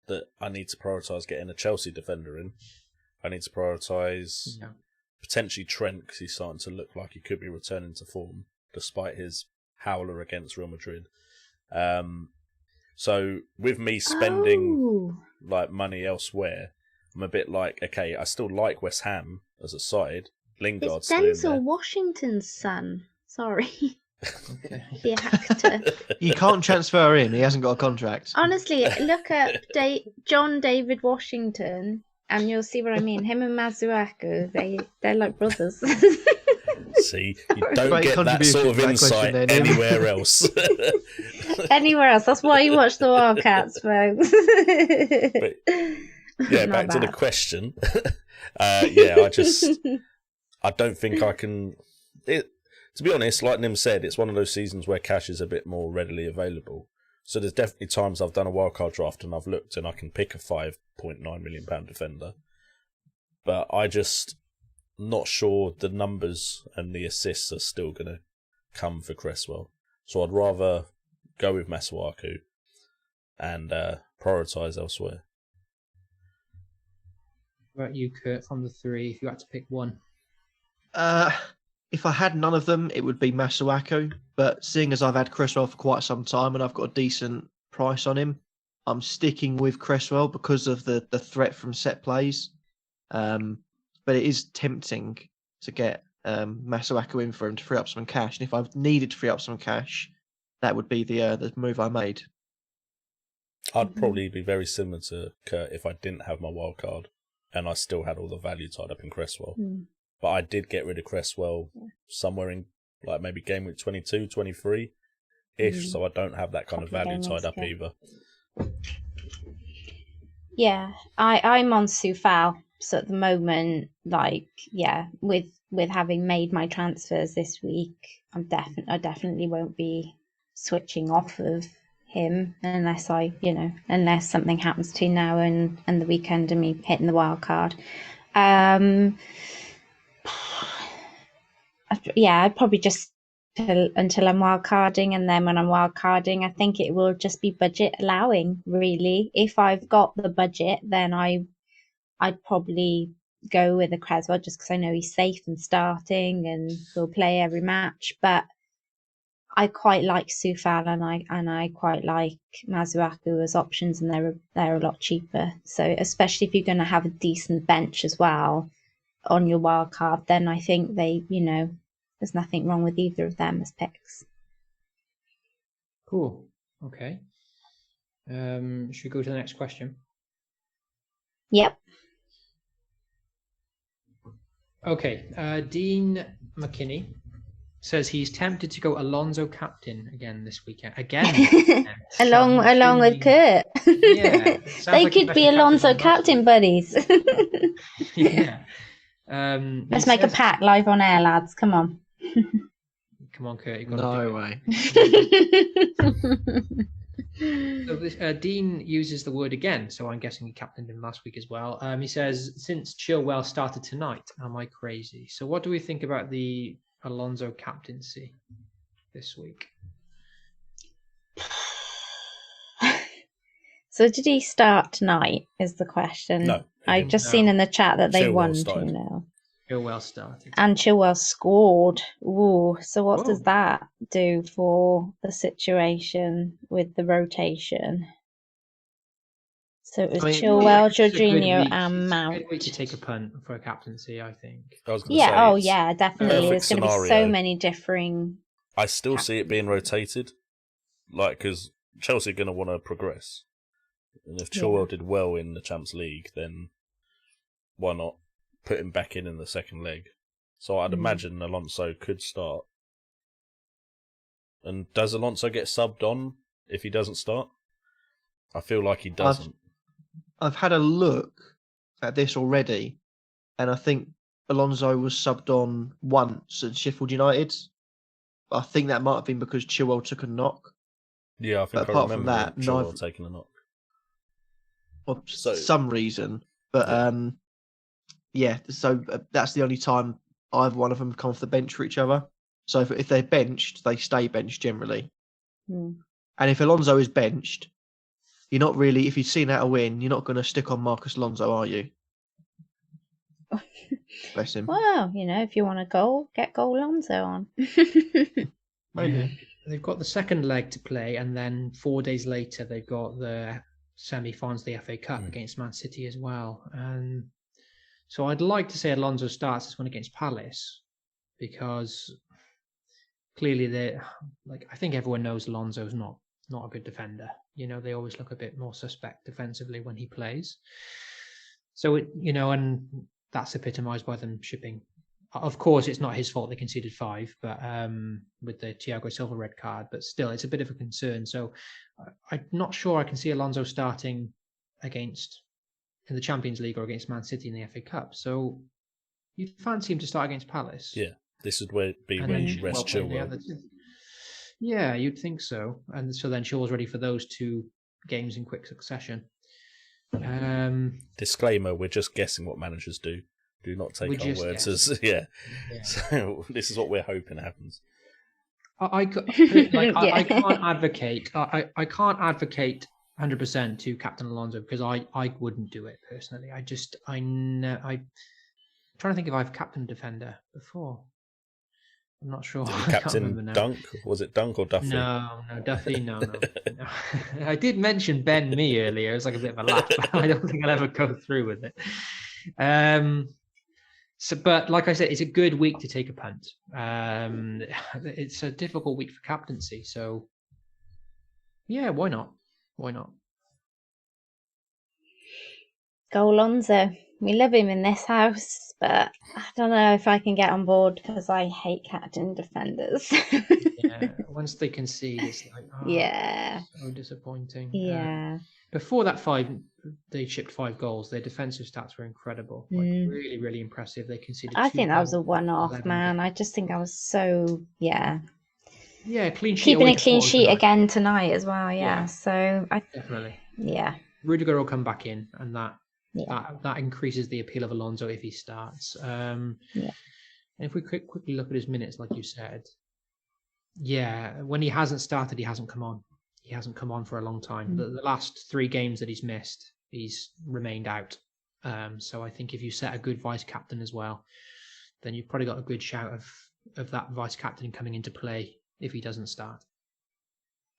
that I need to prioritise getting a Chelsea defender in. I need to prioritise potentially Trent, because he's starting to look like he could be returning to form, despite his howler against Real Madrid. So with me spending like money elsewhere, I'm a bit like, okay, I still like West Ham as a side. Lingard's It's still in Denzel there. Washington's son. Sorry. Okay. The actor. you can't transfer in. He hasn't got a contract. Honestly, look at John David Washington, and you'll see what I mean. Him and Masuaku, they're like brothers. See, you don't Great get that contribution sort of to that insight question then, Em. anywhere else. Anywhere else? That's why you watch the Wildcats, folks. But, yeah, back to the question. I don't think I can. To be honest, like Nim said, it's one of those seasons where cash is a bit more readily available. So there's definitely times I've done a wildcard draft and I've looked and I can pick a £5.9 million defender. But I just not sure the numbers and the assists are still going to come for Cresswell. So I'd rather go with Masuaku and prioritise elsewhere. What about you, Kurt, from the 3, if you had to pick one? If I had none of them, it would be Masuaku. But seeing as I've had Cresswell for quite some time and I've got a decent price on him, I'm sticking with Cresswell because of the threat from set plays. But it is tempting to get Masuaku in for him to free up some cash. And if I've needed to free up some cash, that would be the move I made. I'd probably be very similar to Kurt if I didn't have my wild card and I still had all the value tied up in Cresswell. But I did get rid of Cresswell somewhere in like maybe game week 22, 23-ish, so I don't have that kind of value tied up either. Yeah, I'm on Sufal. So at the moment, like, yeah, with having made my transfers this week, I definitely won't be switching off of him unless unless something happens between now and the weekend and me hitting the wild card. Yeah, I'd probably just until I'm wildcarding, and then when I'm wildcarding, I think it will just be budget allowing, really. If I've got the budget, then I'd probably go with a Cresswell just because I know he's safe and starting and will play every match. But I quite like Sufal and I quite like Masuaku as options, and they're a lot cheaper. So especially if you're going to have a decent bench as well on your wild card, then I think there's nothing wrong with either of them as picks. Cool. Okay. Should we go to the next question? Yep. Okay. Dean McKinney says he's tempted to go Alonso captain again this weekend. along with Kurt. Yeah. They could be Alonso captain buddies. Yeah. Let's make a pact live on air, lads. Come on. Come on, Kurt. You've got No to do way. it. So Dean uses the word again, so I'm guessing he captained him last week as well. He says, since Chilwell started tonight, am I crazy? So what do we think about the Alonso captaincy this week? So did he start tonight is the question. No. I've just seen in the chat that they Chilwell won started. 2-0. Chilwell started. And Chilwell scored. Ooh, so what Whoa. does that do for the situation with the rotation? So it was Chilwell, It's a good Jorginho week. and It's Mount. a good week to take a punt for a captaincy, I think. I was gonna say, Yeah, oh it's yeah, definitely. perfect There's going to be so scenario. many differing... I still see it being rotated, like, because Chelsea are going to want to progress. And if Chilwell did well in the Champions League, then why not put him back in the second leg? So I'd imagine Alonso could start. And does Alonso get subbed on if he doesn't start? I feel like he doesn't. I've had a look at this already, and I think Alonso was subbed on once at Sheffield United. I think that might have been because Chilwell took a knock. Yeah, I think But I apart from remember that, Chilwell taking a knock. For So- some reason. But yeah, so that's the only time either one of them come off the bench for each other. So if they're benched, they stay benched generally. And if Alonso is benched, you're not really, if you've seen how to win, you're not going to stick on Marcus Alonso, are you? Bless him. Well, if you want a goal, get Goal Alonso on. Maybe. Yeah. They've got the second leg to play, and then 4 days later they've got the semi-finals of the FA Cup against Man City as well. So I'd like to say Alonso starts this one against Palace, because clearly I think everyone knows Alonso's not a good defender. They always look a bit more suspect defensively when he plays. So and that's epitomised by them shipping. Of course, it's not his fault they conceded 5, but with the Thiago Silva red card. But still, it's a bit of a concern. So I'm not sure I can see Alonso starting in the Champions League or against Man City in the FA Cup. So you'd fancy him to start against Palace. Yeah, this would be And when then you rest play the Chilwell. other two. Yeah, you'd think so. And so then Chilwell's ready for those 2 games in quick succession. Disclaimer, we're just guessing what managers do. Do not take our words as... Yeah. So this is what we're hoping happens. I can't advocate. I can't advocate 100% to Captain Alonso, because I wouldn't do it personally. I'm trying to think if I've captained a defender before. I'm not sure. Captain Dunk? Was it Dunk or Duffy? No, Duffy, no. I did mention Ben Mee earlier. It was like a bit of a laugh, but I don't think I'll ever go through with it. So, but like I said, it's a good week to take a punt. It's a difficult week for captaincy, so yeah, why not? Why not? Go Alonso. We love him in this house, but I don't know if I can get on board because I hate captain defenders. Yeah, once they concede, it's like, yeah, so disappointing. Yeah. Before that they shipped 5 goals. Their defensive stats were incredible, like really, really impressive. They conceded. I 2 think that was a goals, one-off, 11 man. goals. I just think I was so Yeah, clean sheet. keeping away a to clean Porto sheet tonight. again tonight as well. Yeah, Yeah. so Definitely. yeah. Rudiger will come back in, and that Yeah. that increases the appeal of Alonso if he starts. And if we quickly look at his minutes, like you said, yeah, when he hasn't started, he hasn't come on. He hasn't come on for a long time. The last 3 games that he's missed, he's remained out. So I think if you set a good vice captain as well, then you've probably got a good shout of that vice captain coming into play if he doesn't start.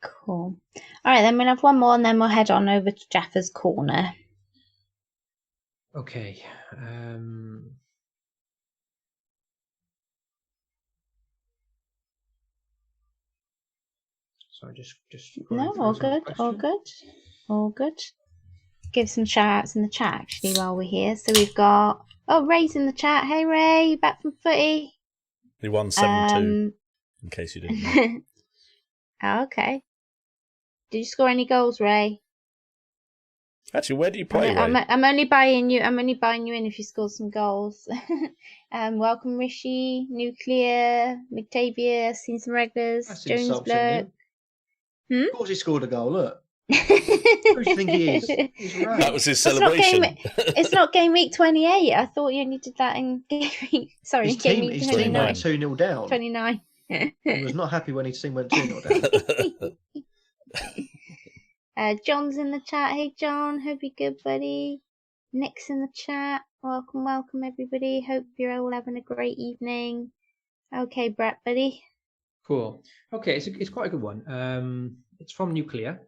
Cool. All right, then we'll have one more, and then we'll head on over to Jaffa's corner. Okay. So just No, scrolling all through some good, all questions. good, all good. Give some shout outs in the chat actually while we're here. So we've got Ray's in the chat. Hey Ray, you back from footy? He won 7-2, in case you didn't know. Oh, okay. Did you score any goals, Ray? Actually, where do you play, Ray? I'm only buying you in if you score some goals. Welcome Rishi, Nuclear, McTavia, seen some regulars, That's Jones insulting Bloke. him. Of course he scored a goal, look. Who do you think he is? He's right. That was his celebration. It's not game week 28. I thought you only did that in game week. Sorry, His game team, week his team 29. went 2-0 down. 29. He was not happy when his team went 2-0 down. John's in the chat. Hey John, hope you're good, buddy. Nick's in the chat. Welcome everybody. Hope you're all having a great evening. Okay, Brett, buddy. Cool. Okay, it's quite a good one. It's from Nuclear.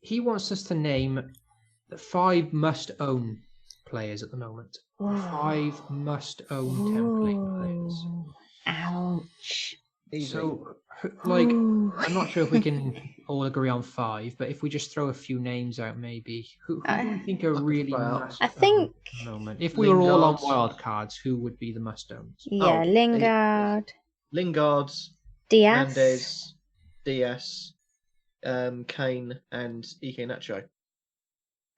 He wants us to name the 5 must-own players at the moment. 5 must-own template players. Ouch. So, like, I'm not sure if we can all agree on 5, but if we just throw a few names out, maybe. Who do you think are really must-own I think at the moment? If we were all on Lingard. wildcards, who would be the must-owns? yeah, Lingard, Lingard's, Diaz. Mendes, Diaz, Kane, and Ike Nacho.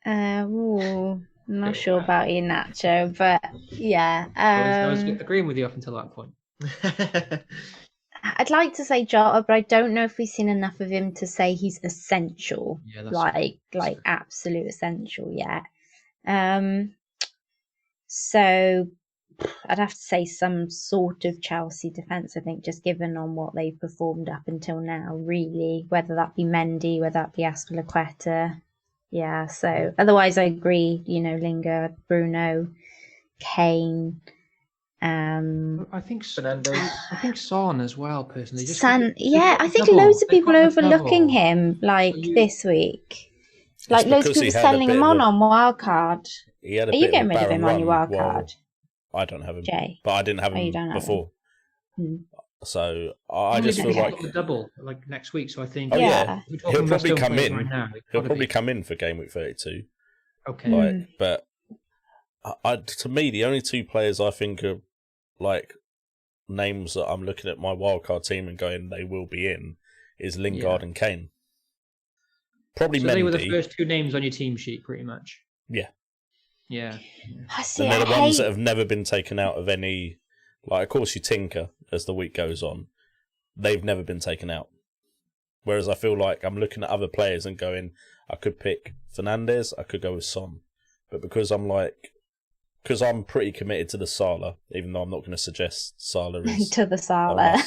I'm not sure about Iheanacho, but yeah. I was agreeing with you up until that point. I'd like to say Jota, but I don't know if we've seen enough of him to say he's essential. Yeah, that's like absolute essential yet. So I'd have to say some sort of Chelsea defence, I think, just given on what they've performed up until now, really, whether that be Mendy, whether that be Azpilicueta. Yeah, so otherwise I agree, Lingard, Bruno, Kane. I think Fernandes. I think Son as well, personally. Just I think loads of people are overlooking him, this week. Like loads of people selling him on wildcard. He had Are you getting rid of him on your wildcard? I don't have him, Jay? but I didn't have him before. So I just feel like a double like next week. So I think he'll probably come in. Right now, he'll probably come in for game week 32. Okay, but to me, the only 2 players I think are like names that I'm looking at my wildcard team and going they will be in is Lingard and Kane. Probably so Mendy. They were the first 2 names on your team sheet, pretty much. Yeah. I see. And they're the ones that have never been taken out of any. Like, of course, you tinker as the week goes on. They've never been taken out. Whereas I feel like I'm looking at other players and going, I could pick Fernandes, I could go with Son. But because I'm pretty committed to the Salah, even though I'm not going to suggest Salah is... to the Salah.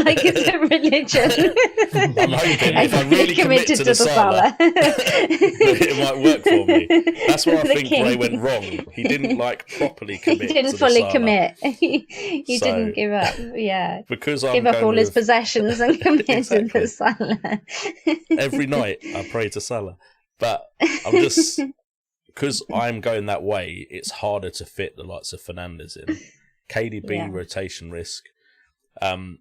like it's a religion. I'm hoping if I really commit to the Salah, it might work for me. That's where I think Ray went wrong. He didn't properly commit. He didn't to fully the Salah. commit. He didn't give up. Yeah. Because I'm give up all his possessions and commit to the Salah. Every night I pray to Salah. But I'm just... because I'm going that way, it's harder to fit the likes of Fernandes in. KDB rotation risk. I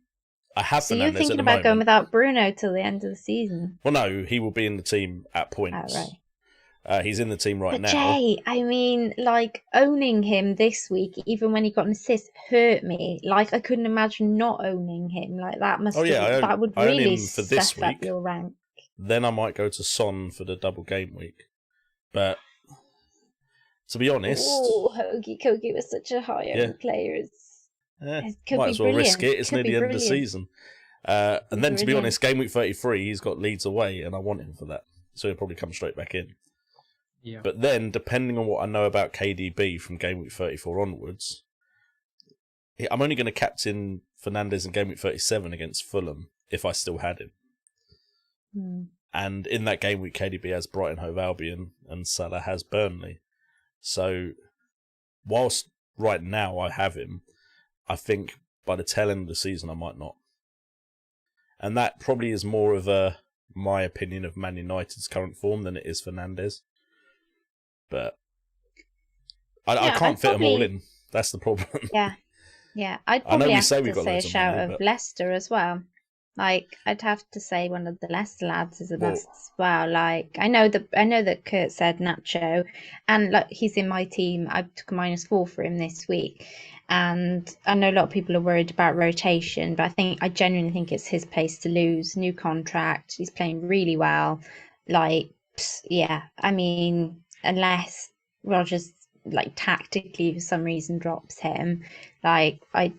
have So Fernandes you're thinking at the about moment. going without Bruno till the end of the season? Well, no, he will be in the team at points. Right. He's in the team right But now. Jay, I mean, like, owning him this week, even when he got an assist, hurt me. Like, I couldn't imagine not owning him. Like, that must that would I own really him for this step up week. your rank. Then I might go to Son for the double game week. But to be honest... Oh, Hoagie Kogi was such a high-owned player. It could might be as well risk brilliant. it. It's near the end of the season. And then, to be honest, game week 33, he's got Leeds away, and I want him for that. So he'll probably come straight back in. Yeah. But then, depending on what I know about KDB from game week 34 onwards, I'm only going to captain Fernandes in game week 37 against Fulham if I still had him. And in that game week, KDB has Brighton Hove Albion and Salah has Burnley. So, whilst right now I have him, I think by the tail end of the season I might not. And that probably is more of my opinion of Man United's current form than it is Fernandes. But I can't fit them all in. That's the problem. Yeah. I'd probably have to say a shout money, of Leicester as well. Like, I'd have to say one of the Leicester lads is a must as well. Like, I know that Kurt said Nacho, and like he's in my team. I took a -4 for him this week, and I know a lot of people are worried about rotation, but I genuinely think it's his place to lose. New contract, he's playing really well. Like, yeah, I mean, unless Rodgers like tactically for some reason drops him, like I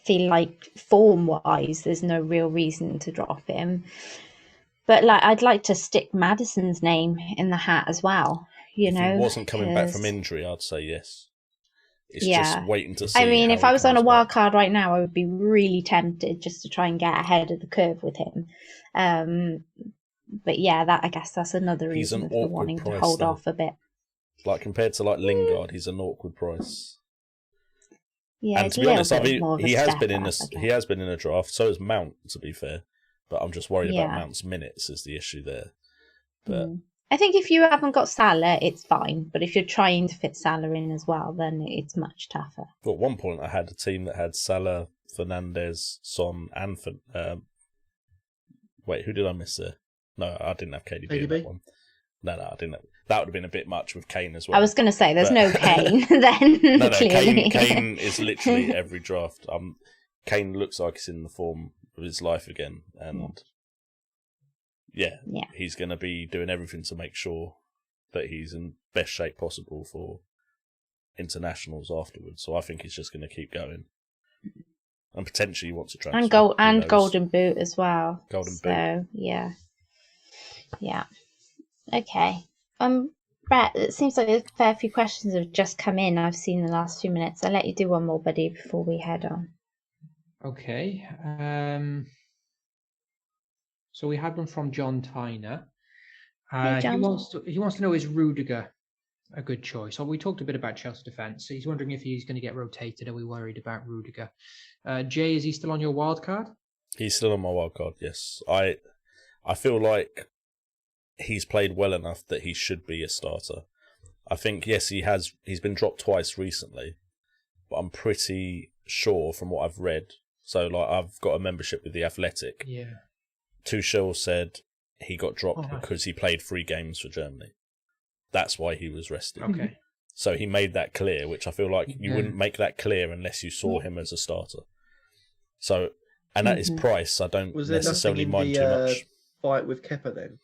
feel like form wise there's no real reason to drop him. But like I'd like to stick Maddison's name in the hat as well. If he wasn't coming back from injury, I'd say yes. It's just waiting to see. I mean, if I was on a wild card right now, I would be really tempted just to try and get ahead of the curve with him. But yeah, I guess that's another reason for wanting to hold off a bit. Like compared to like Lingard, he's an awkward price. Yeah, and to be honest, he has been in a draft. So has Mount, to be fair. But I'm just worried about Mount's minutes is the issue there. But I think if you haven't got Salah, it's fine. But if you're trying to fit Salah in as well, then it's much tougher. Well, at one point, I had a team that had Salah, Fernandes, Son, and wait, who did I miss there? No, I didn't have KDB in that one. No, I didn't. That would have been a bit much with Kane as well. I was going to say, there's no Kane then. No, Kane is literally every draft. Kane looks like he's in the form of his life again, and he's going to be doing everything to make sure that he's in best shape possible for internationals afterwards. So I think he's just going to keep going, and potentially wants to transfer and Golden Boot as well. Boot. Yeah. Okay. Brett, it seems like a fair few questions have just come in. I've seen in the last few minutes. I'll let you do one more, buddy, before we head on. Okay. So we had one from John Tyner. He wants to know, is Rudiger a good choice? We talked a bit about Chelsea defence. So he's wondering if he's going to get rotated. Are we worried about Rudiger? Jay, is he still on your wild card? He's still on my wild card, yes. I feel like he's played well enough that he should be a starter. I think, yes, he's been dropped twice recently, but I'm pretty sure from what I've read. So, like, I've got a membership with The Athletic. Yeah. Tuchel said he got dropped because he played 3 games for Germany. That's why he was rested. Okay. So he made that clear, which I feel like you wouldn't make that clear unless you saw him as a starter. So, and at his price, I don't necessarily mind too much. Fight with Kepa then?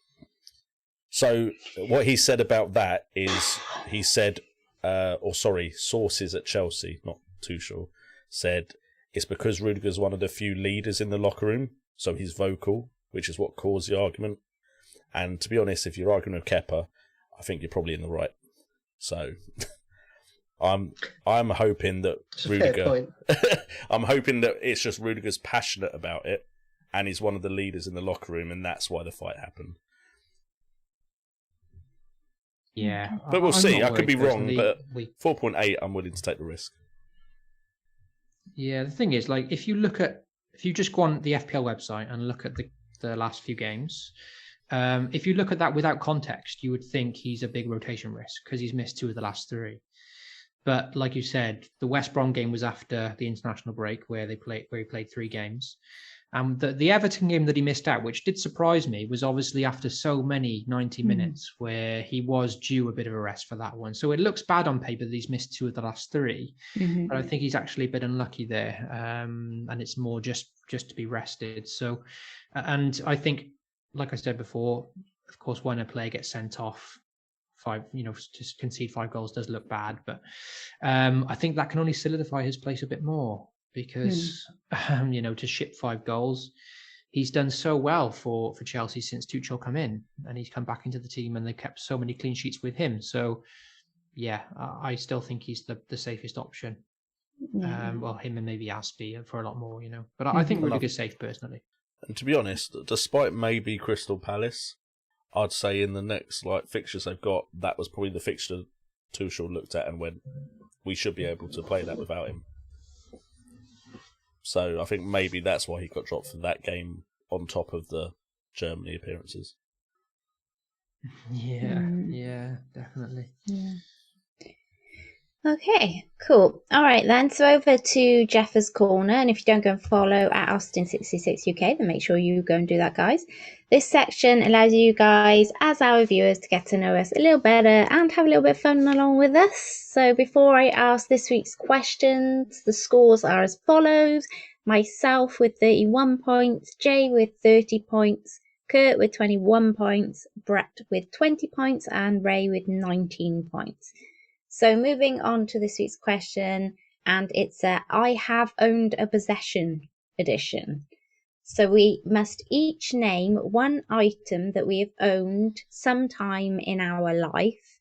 So what he said about that is he said, sources at Chelsea, not Tuchel, said it's because Rudiger's one of the few leaders in the locker room, so he's vocal, which is what caused the argument. And to be honest, if you're arguing with Kepa, I think you're probably in the right. So I'm hoping that Rudiger. I'm hoping that it's just Rudiger's passionate about it, and he's one of the leaders in the locker room, and that's why the fight happened. Yeah, but we'll see. I could be wrong, but 4.8, I'm willing to take the risk. Yeah, the thing is, like, if you just go on the FPL website and look at the last few games, If you look at that without context, you would think he's a big rotation risk because he's missed 2 of the last 3. But like you said, the West Brom game was after the international break where he played 3 games. The Everton game that he missed out, which did surprise me, was obviously after so many 90 minutes where he was due a bit of a rest for that one. So it looks bad on paper that he's missed 2 of the last 3, but I think he's actually a bit unlucky there. And it's more just to be rested. So, and I think, like I said before, of course, when a player gets sent off, to concede 5 goals does look bad, but I think that can only solidify his place a bit more because, to ship 5 goals, he's done so well for Chelsea since Tuchel come in, and he's come back into the team and they kept so many clean sheets with him. So, yeah, I still think he's the safest option. Well, him and maybe Aspie for a lot more, But I think Rudiger's safe personally. And to be honest, despite maybe Crystal Palace, I'd say in the next fixtures they've got, that was probably the fixture Tuchel looked at and went, we should be able to play that without him. So I think maybe that's why he got dropped for that game on top of the Germany appearances. Yeah, definitely. Yeah. Okay, cool. All right then, so over to Jeffers Corner, and if you don't go and follow at Austin66UK, then make sure you go and do that, guys. This section allows you guys, as our viewers, to get to know us a little better and have a little bit of fun along with us. So before I ask this week's questions, the scores are as follows. Myself with 31 points, Jay with 30 points, Kurt with 21 points, Brett with 20 points, and Ray with 19 points. So moving on to this week's question, and it's a I have owned a possession edition. So we must each name one item that we have owned sometime in our life.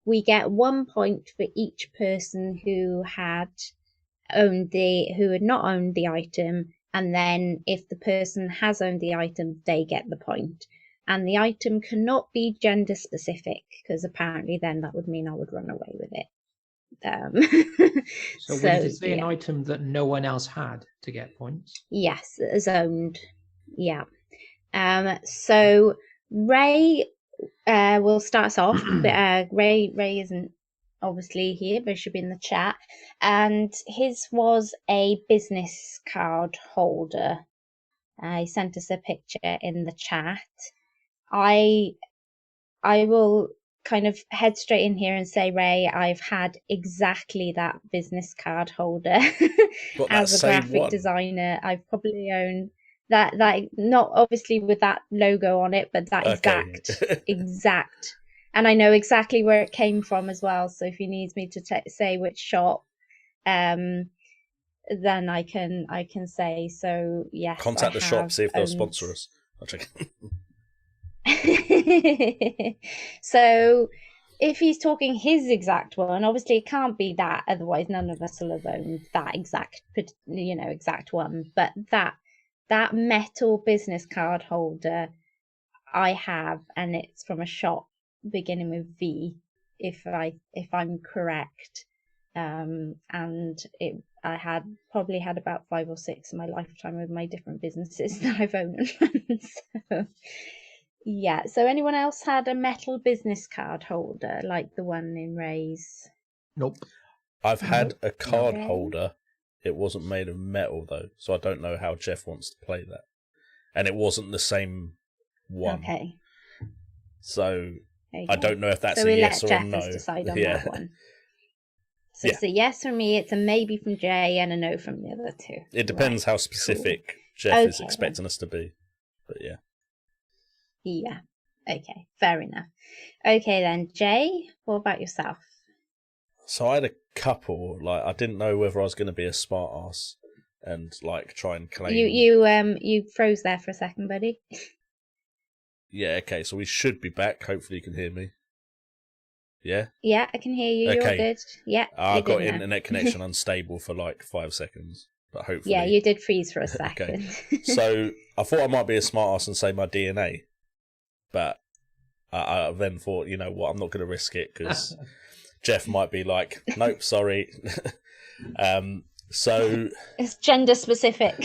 We get 1 point for each person who had not owned the item, and then if the person has owned the item, they get the point. And the item cannot be gender specific, because apparently then that would mean I would run away with it. So would it say an item that no one else had to get points? Yes, as owned. Yeah. So Ray will start us off. But, Ray isn't obviously here, but should be in the chat. And his was a business card holder. He sent us a picture in the chat. I will kind of head straight in here and say, Ray, I've had exactly that business card holder. As a graphic designer, I've probably owned that, not obviously with that logo on it, but that exact. And I know exactly where it came from as well. So if he needs me to say which shop, then I can say. So yes, contact the shop, see if they'll sponsor us. I'll check. So if he's talking his exact one, obviously it can't be that, otherwise none of us will have owned that exact one. But that metal business card holder I have, and it's from a shop beginning with V, if I'm correct. And I probably had about 5 or 6 in my lifetime with my different businesses that I've owned and run. So yeah, so anyone else had a metal business card holder like the one in Ray's? Nope. I've had a card holder. It wasn't made of metal though, so I don't know how Jeff wants to play that. And it wasn't the same one. Okay. So I don't know if that's a yes or a no. So let Jeff decide on that one. So it's a yes from me, it's a maybe from Jay, and a no from the other two. It depends how specific Jeff is expecting us to be. But yeah. Yeah. Okay. Fair enough. Okay then, Jay, what about yourself? So I had a couple. I didn't know whether I was going to be a smart ass and try and claim. You froze there for a second, buddy. Yeah. Okay. So we should be back. Hopefully you can hear me. Yeah. Yeah, I can hear you. Okay. You're good. Yeah. I got internet connection unstable for 5 seconds. But hopefully. Yeah, you did freeze for a second. Okay. So I thought I might be a smart ass and say my DNA. But I then thought, you know what, I'm not going to risk it because Jeff might be like, nope, sorry. So it's gender specific.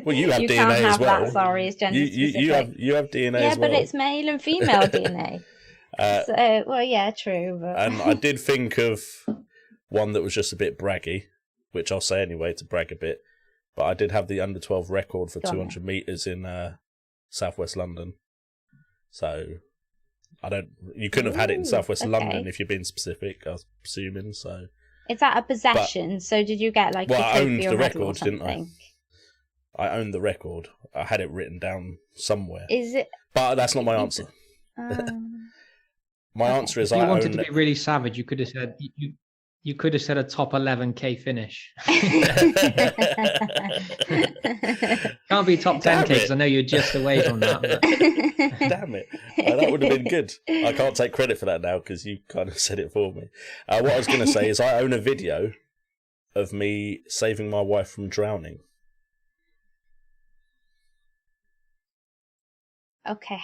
Well, you have you DNA can't have as well. That, sorry, it's gender specific. You have DNA yeah, as well. but it's male and female DNA. So, well, yeah, true. But... And I did think of one that was just a bit braggy, which I'll say anyway to brag a bit. But I did have the under 12 record for 200 metres in southwest London. So you couldn't have had it in southwest London if you're being specific, I was assuming. So is that a possession? So did you get like? Well, a I owned the record, record, didn't I? I owned the record. I had it written down somewhere. Is it? But that's not my answer. My answer is if you wanted to be really savage, you could have said you could have said a top 11k finish. Can't be top 10k because I know you're just away from that. But... Damn it. That would have been good. I can't take credit for that now because you kind of said it for me. What I was going to say is I own a video of me saving my wife from drowning. Okay.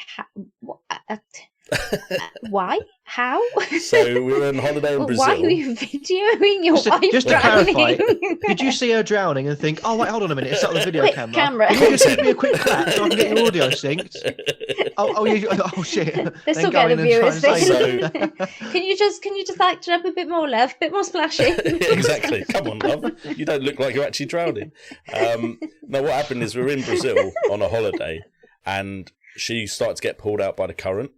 Why? How? So we were on holiday in Brazil. Why are you videoing your wife just drowning? To clarify, did you see her drowning and think, oh, wait, hold on a minute, it's not the video Quick camera. Can you just give me a quick clap so I can get your audio synced? Oh shit. This will get the viewers thinking. Can you just act it up a bit more, love? A bit more splashing. Exactly. Come on, love. You don't look like you're actually drowning. No, what happened is we were in Brazil on a holiday and she started to get pulled out by the current.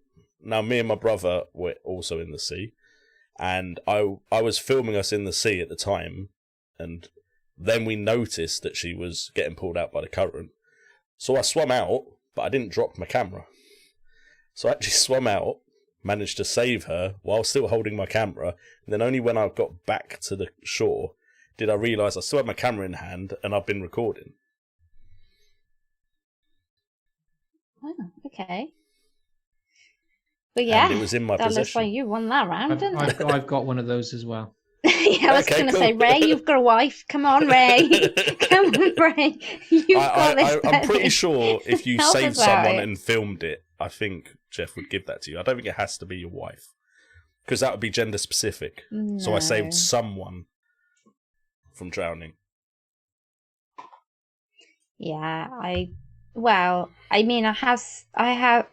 Now, me and my brother were also in the sea, and I was filming us in the sea at the time, and then we noticed that she was getting pulled out by the current. So I swam out, but I didn't drop my camera. So I actually swam out, managed to save her while still holding my camera, and then only when I got back to the shore did I realise I still had my camera in hand and I've been recording. Oh, okay. But yeah, and it was in my that looks possession. like you won that round, didn't it? I've got one of those as well. Yeah, I was going to say, Ray, you've got a wife. Come on, Ray. Come on, Ray. You've got this. I'm pretty sure if you Help saved us out. someone and filmed it, I think Jeff would give that to you. I don't think it has to be your wife, because that would be gender specific. No. So I saved someone from drowning. Yeah, I mean, I have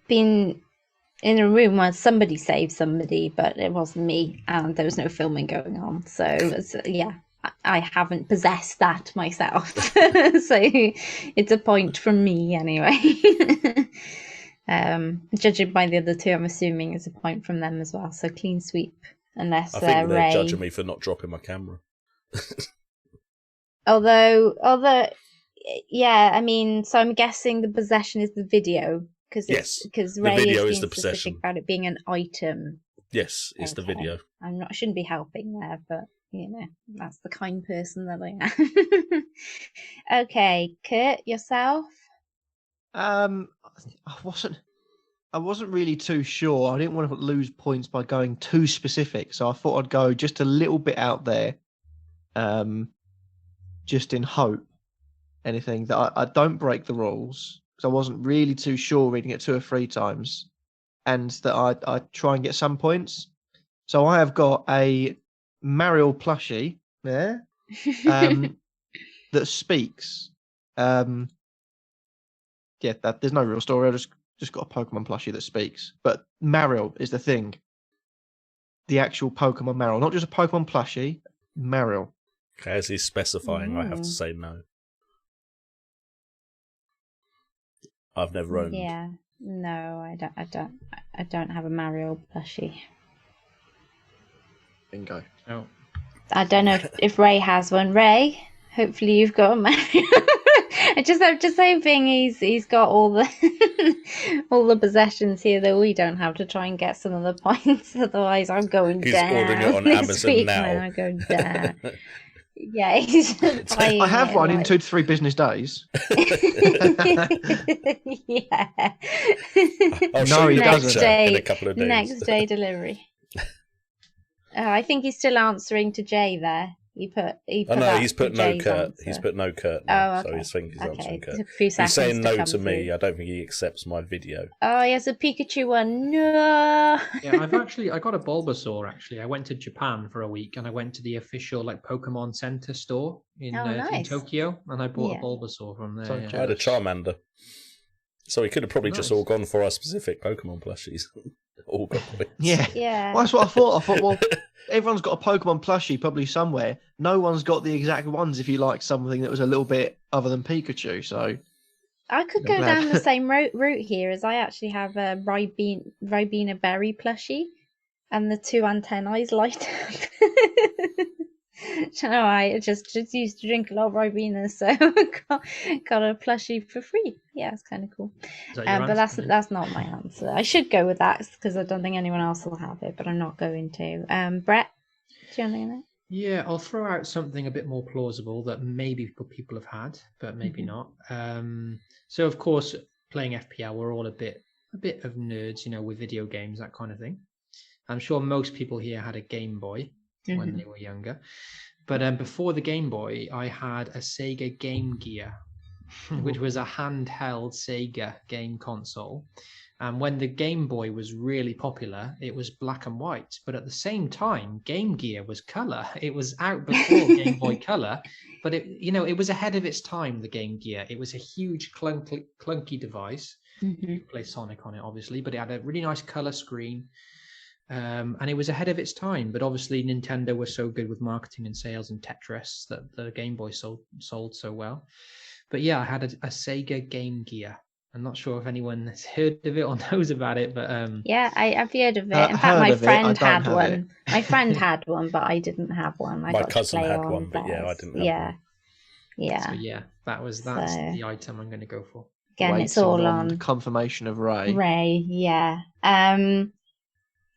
been in a room where somebody saved somebody, but it wasn't me, and there was no filming going on. So yeah, I haven't possessed that myself. So it's a point from me anyway. Judging by the other two, I'm assuming it's a point from them as well. So clean sweep, unless I think they're Ray. judging me for not dropping my camera. Although, yeah, I mean, so I'm guessing the possession is the video. Because Ray video is the being possession. specific about it being an item. Yes, it's the video. Shouldn't be helping there, but you know, that's the kind person that I am. Okay, Kurt, yourself? I wasn't really too sure. I didn't want to lose points by going too specific, so I thought I'd go just a little bit out there, just in hope anything that I don't break the rules. Because I wasn't really too sure reading it 2 or 3 times, and that I try and get some points. So I have got a Mariel plushie there that speaks. There's no real story. I just got a Pokemon plushie that speaks. But Mariel is the thing. The actual Pokemon Mariel, not just a Pokemon plushie. Mariel. Okay, as he's specifying, I have to say no. I've never owned. Yeah, no, I don't have a Mario plushie. Bingo. Oh. I don't know if Ray has one. Ray, hopefully you've got a Mario. I'm just hoping he's got all the all the possessions here that we don't have to try and get some of the points. Otherwise, I'm going He's down. ordering it on Amazon now. I'm going down. Yeah, I have one in 2 to 3 business days. Yeah. No, he doesn't. In a couple of days. Next day delivery. I think he's still answering to Jay there. He put Oh no, that he's put for no Jay's Kurt. answer. He's put no Kurt now, Oh, so okay. he's thinking he's answering It Kurt. took a few He's seconds saying no come to me. through. I don't think he accepts my video. Oh, he has a Pikachu one. No. Yeah, I got a Bulbasaur actually. I went to Japan for a week and I went to the official like Pokemon Center store in nice. Tokyo, and I bought Yeah. a Bulbasaur from there. So yeah. I had a Charmander. So he could have probably just Nice. all gone for our specific Pokemon plushies. All got points. Yeah. Yeah. Well, that's what I thought. I thought, well, everyone's got a Pokemon plushie probably somewhere. No one's got the exact ones if you like something that was a little bit other than Pikachu. So I could I'm go glad. down the same route here, as I actually have a Ribena berry plushie, and the two antennae light up. Do you know, I just used to drink a lot of Ribena, so got a plushie for free. Yeah, it's kind of cool. Is that your But answer? that's not my answer. I should go with that because I don't think anyone else will have it, but I'm not going to. Brett, do you want to know? Yeah, I'll throw out something a bit more plausible that maybe people have had, but maybe not. So of course, playing FPL, we're all a bit of nerds, you know, with video games, that kind of thing. I'm sure most people here had a Game Boy when they were younger. But before the Game Boy, I had a Sega Game Gear, which was a handheld Sega game console. And when the Game Boy was really popular, it was black and white. But at the same time, Game Gear was color. It was out before Game Boy Color, but it was ahead of its time, the Game Gear. It was a huge clunky device. You could play Sonic on it, obviously, but it had a really nice color screen. And it was ahead of its time, but obviously Nintendo was so good with marketing and sales and Tetris that the Game Boy sold so well. But yeah, I had a Sega Game Gear. I'm not sure if anyone has heard of it or knows about it, but Yeah, I've heard of it. In fact, heard my of it, I friend don't had have one. it. My friend had one, but I didn't have one. I My got to cousin play had on one, but yeah, I theirs. didn't have Yeah, one. yeah. so yeah, that's So- the item I'm going to go for. Again, it's Waiting all on the on confirmation of Ray. Ray. Yeah.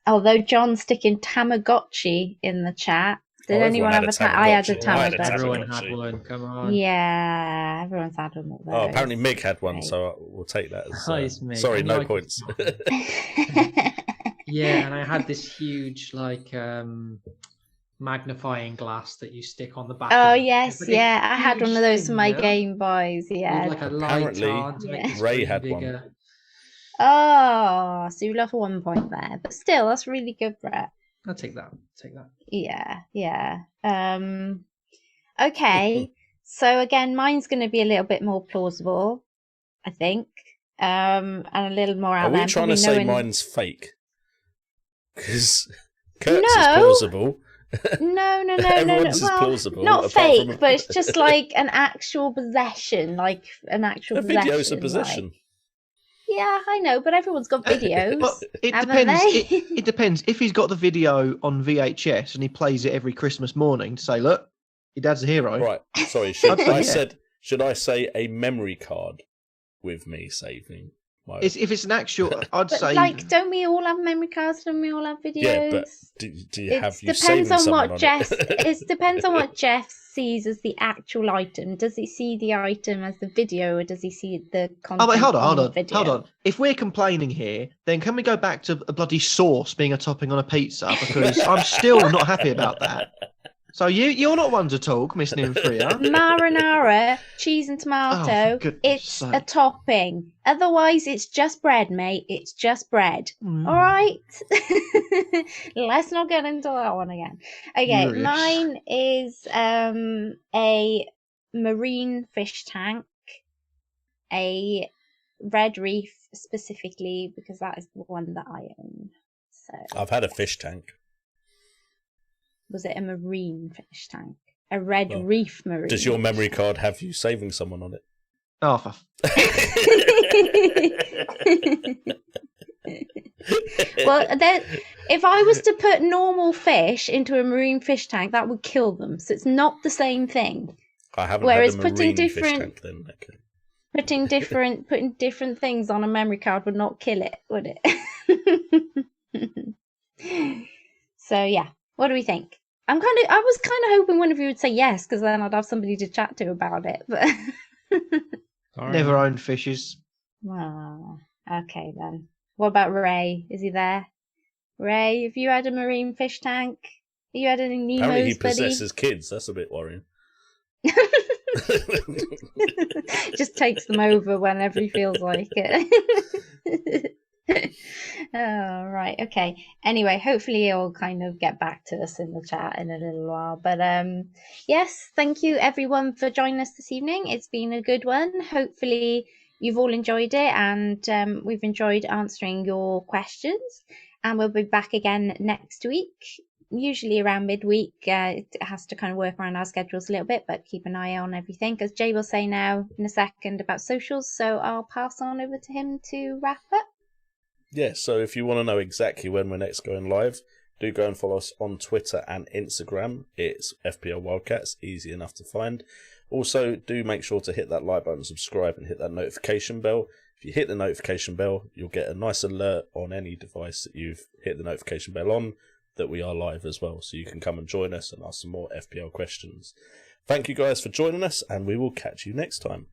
Although John's sticking Tamagotchi in the chat. Did Oh, anyone have everyone a I had a Tamagotchi. I had a Tamagotchi. Everyone Tamagotchi. had one. Come on. Yeah, everyone's had one of those. Oh, apparently Mig had one, Right. so we'll take that as. Nice, Mig. Sorry, And no like- points. Yeah, and I had this huge magnifying glass that you stick on the back. Oh of it. yes, It's like a yeah. I had huge one of those for thing, my you know? Game Boys. With Yeah. like a light Apparently, on to make the Ray screen had one. bigger. Oh, so you lost 1 point there, but still, that's really good, Brett. I'll take that. Take that. Yeah, yeah. Okay. So again, mine's going to be a little bit more plausible, I think, and a little more out Are there. we trying probably to say knowing- mine's fake? Because Kurt's No. is plausible. No. Everyone's is Well, plausible. not apart fake, from- but it's just like an actual possession, like an actual A possession. video's a like- possession. Yeah, I know, but everyone's got videos. Well, it haven't depends. they? It depends. If he's got the video on VHS and he plays it every Christmas morning to say, "Look, your dad's a hero." Right. Sorry. Should Okay, I yeah. Should I say a memory card with me saving my? If it's an actual, I'd But say. like, don't we all have memory cards? Don't we all have videos? Yeah, but do you have you depends saving on someone what on Jeff. it? It depends on what Jeff sees as the actual item. Does he see the item as the video, or does he see the content? Oh wait, hold on the on. video? If we're complaining here, then can we go back to a bloody sauce being a topping on a pizza? Because I'm still not happy about that. So you're not one to talk, Miss Nymphaea. Marinara, cheese and Oh, tomato. for goodness It's a sake. topping. Otherwise, it's just bread, mate. It's just bread. Mm. All right. Let's not get into that one again. Okay, Furious. mine is a marine fish tank, a red reef specifically because that is the one that I own. So, I've had a fish tank. was it a marine fish tank? A red Well, reef marine. Does your fish memory tank. card have you saving someone on it? Oh, for Well, if I was to put normal fish into a marine fish tank, that would kill them. So it's not the same thing. I haven't Whereas had a putting marine fish different- tank then. Okay. Putting different things on a memory card would not kill it, would it? So yeah, what do we think? I was kind of hoping one of you would say yes, because then I'd have somebody to chat to about it. But Sorry. never owned fishes. well, okay then. What about Ray? Is he there? Ray, have you had a marine fish tank? You had any Nemos, Apparently he buddy? possesses kids. That's a bit worrying. Just takes them over whenever he feels like it. Oh, right. Okay. Anyway, hopefully he'll kind of get back to us in the chat in a little while. But yes, thank you everyone for joining us this evening. It's been a good one. Hopefully you've all enjoyed it, and we've enjoyed answering your questions. And we'll be back again next week, usually around midweek. It has to kind of work around our schedules a little bit, but keep an eye on everything, because Jay will say now in a second about socials. So I'll pass on over to him to wrap up. Yeah, so if you want to know exactly when we're next going live, do go and follow us on Twitter and Instagram. It's FPL WildCats, easy enough to find. Also, do make sure to hit that like button, subscribe, and hit that notification bell. If you hit the notification bell, you'll get a nice alert on any device that you've hit the notification bell on that we are live as well, so you can come and join us and ask some more FPL questions. Thank you guys for joining us, and we will catch you next time.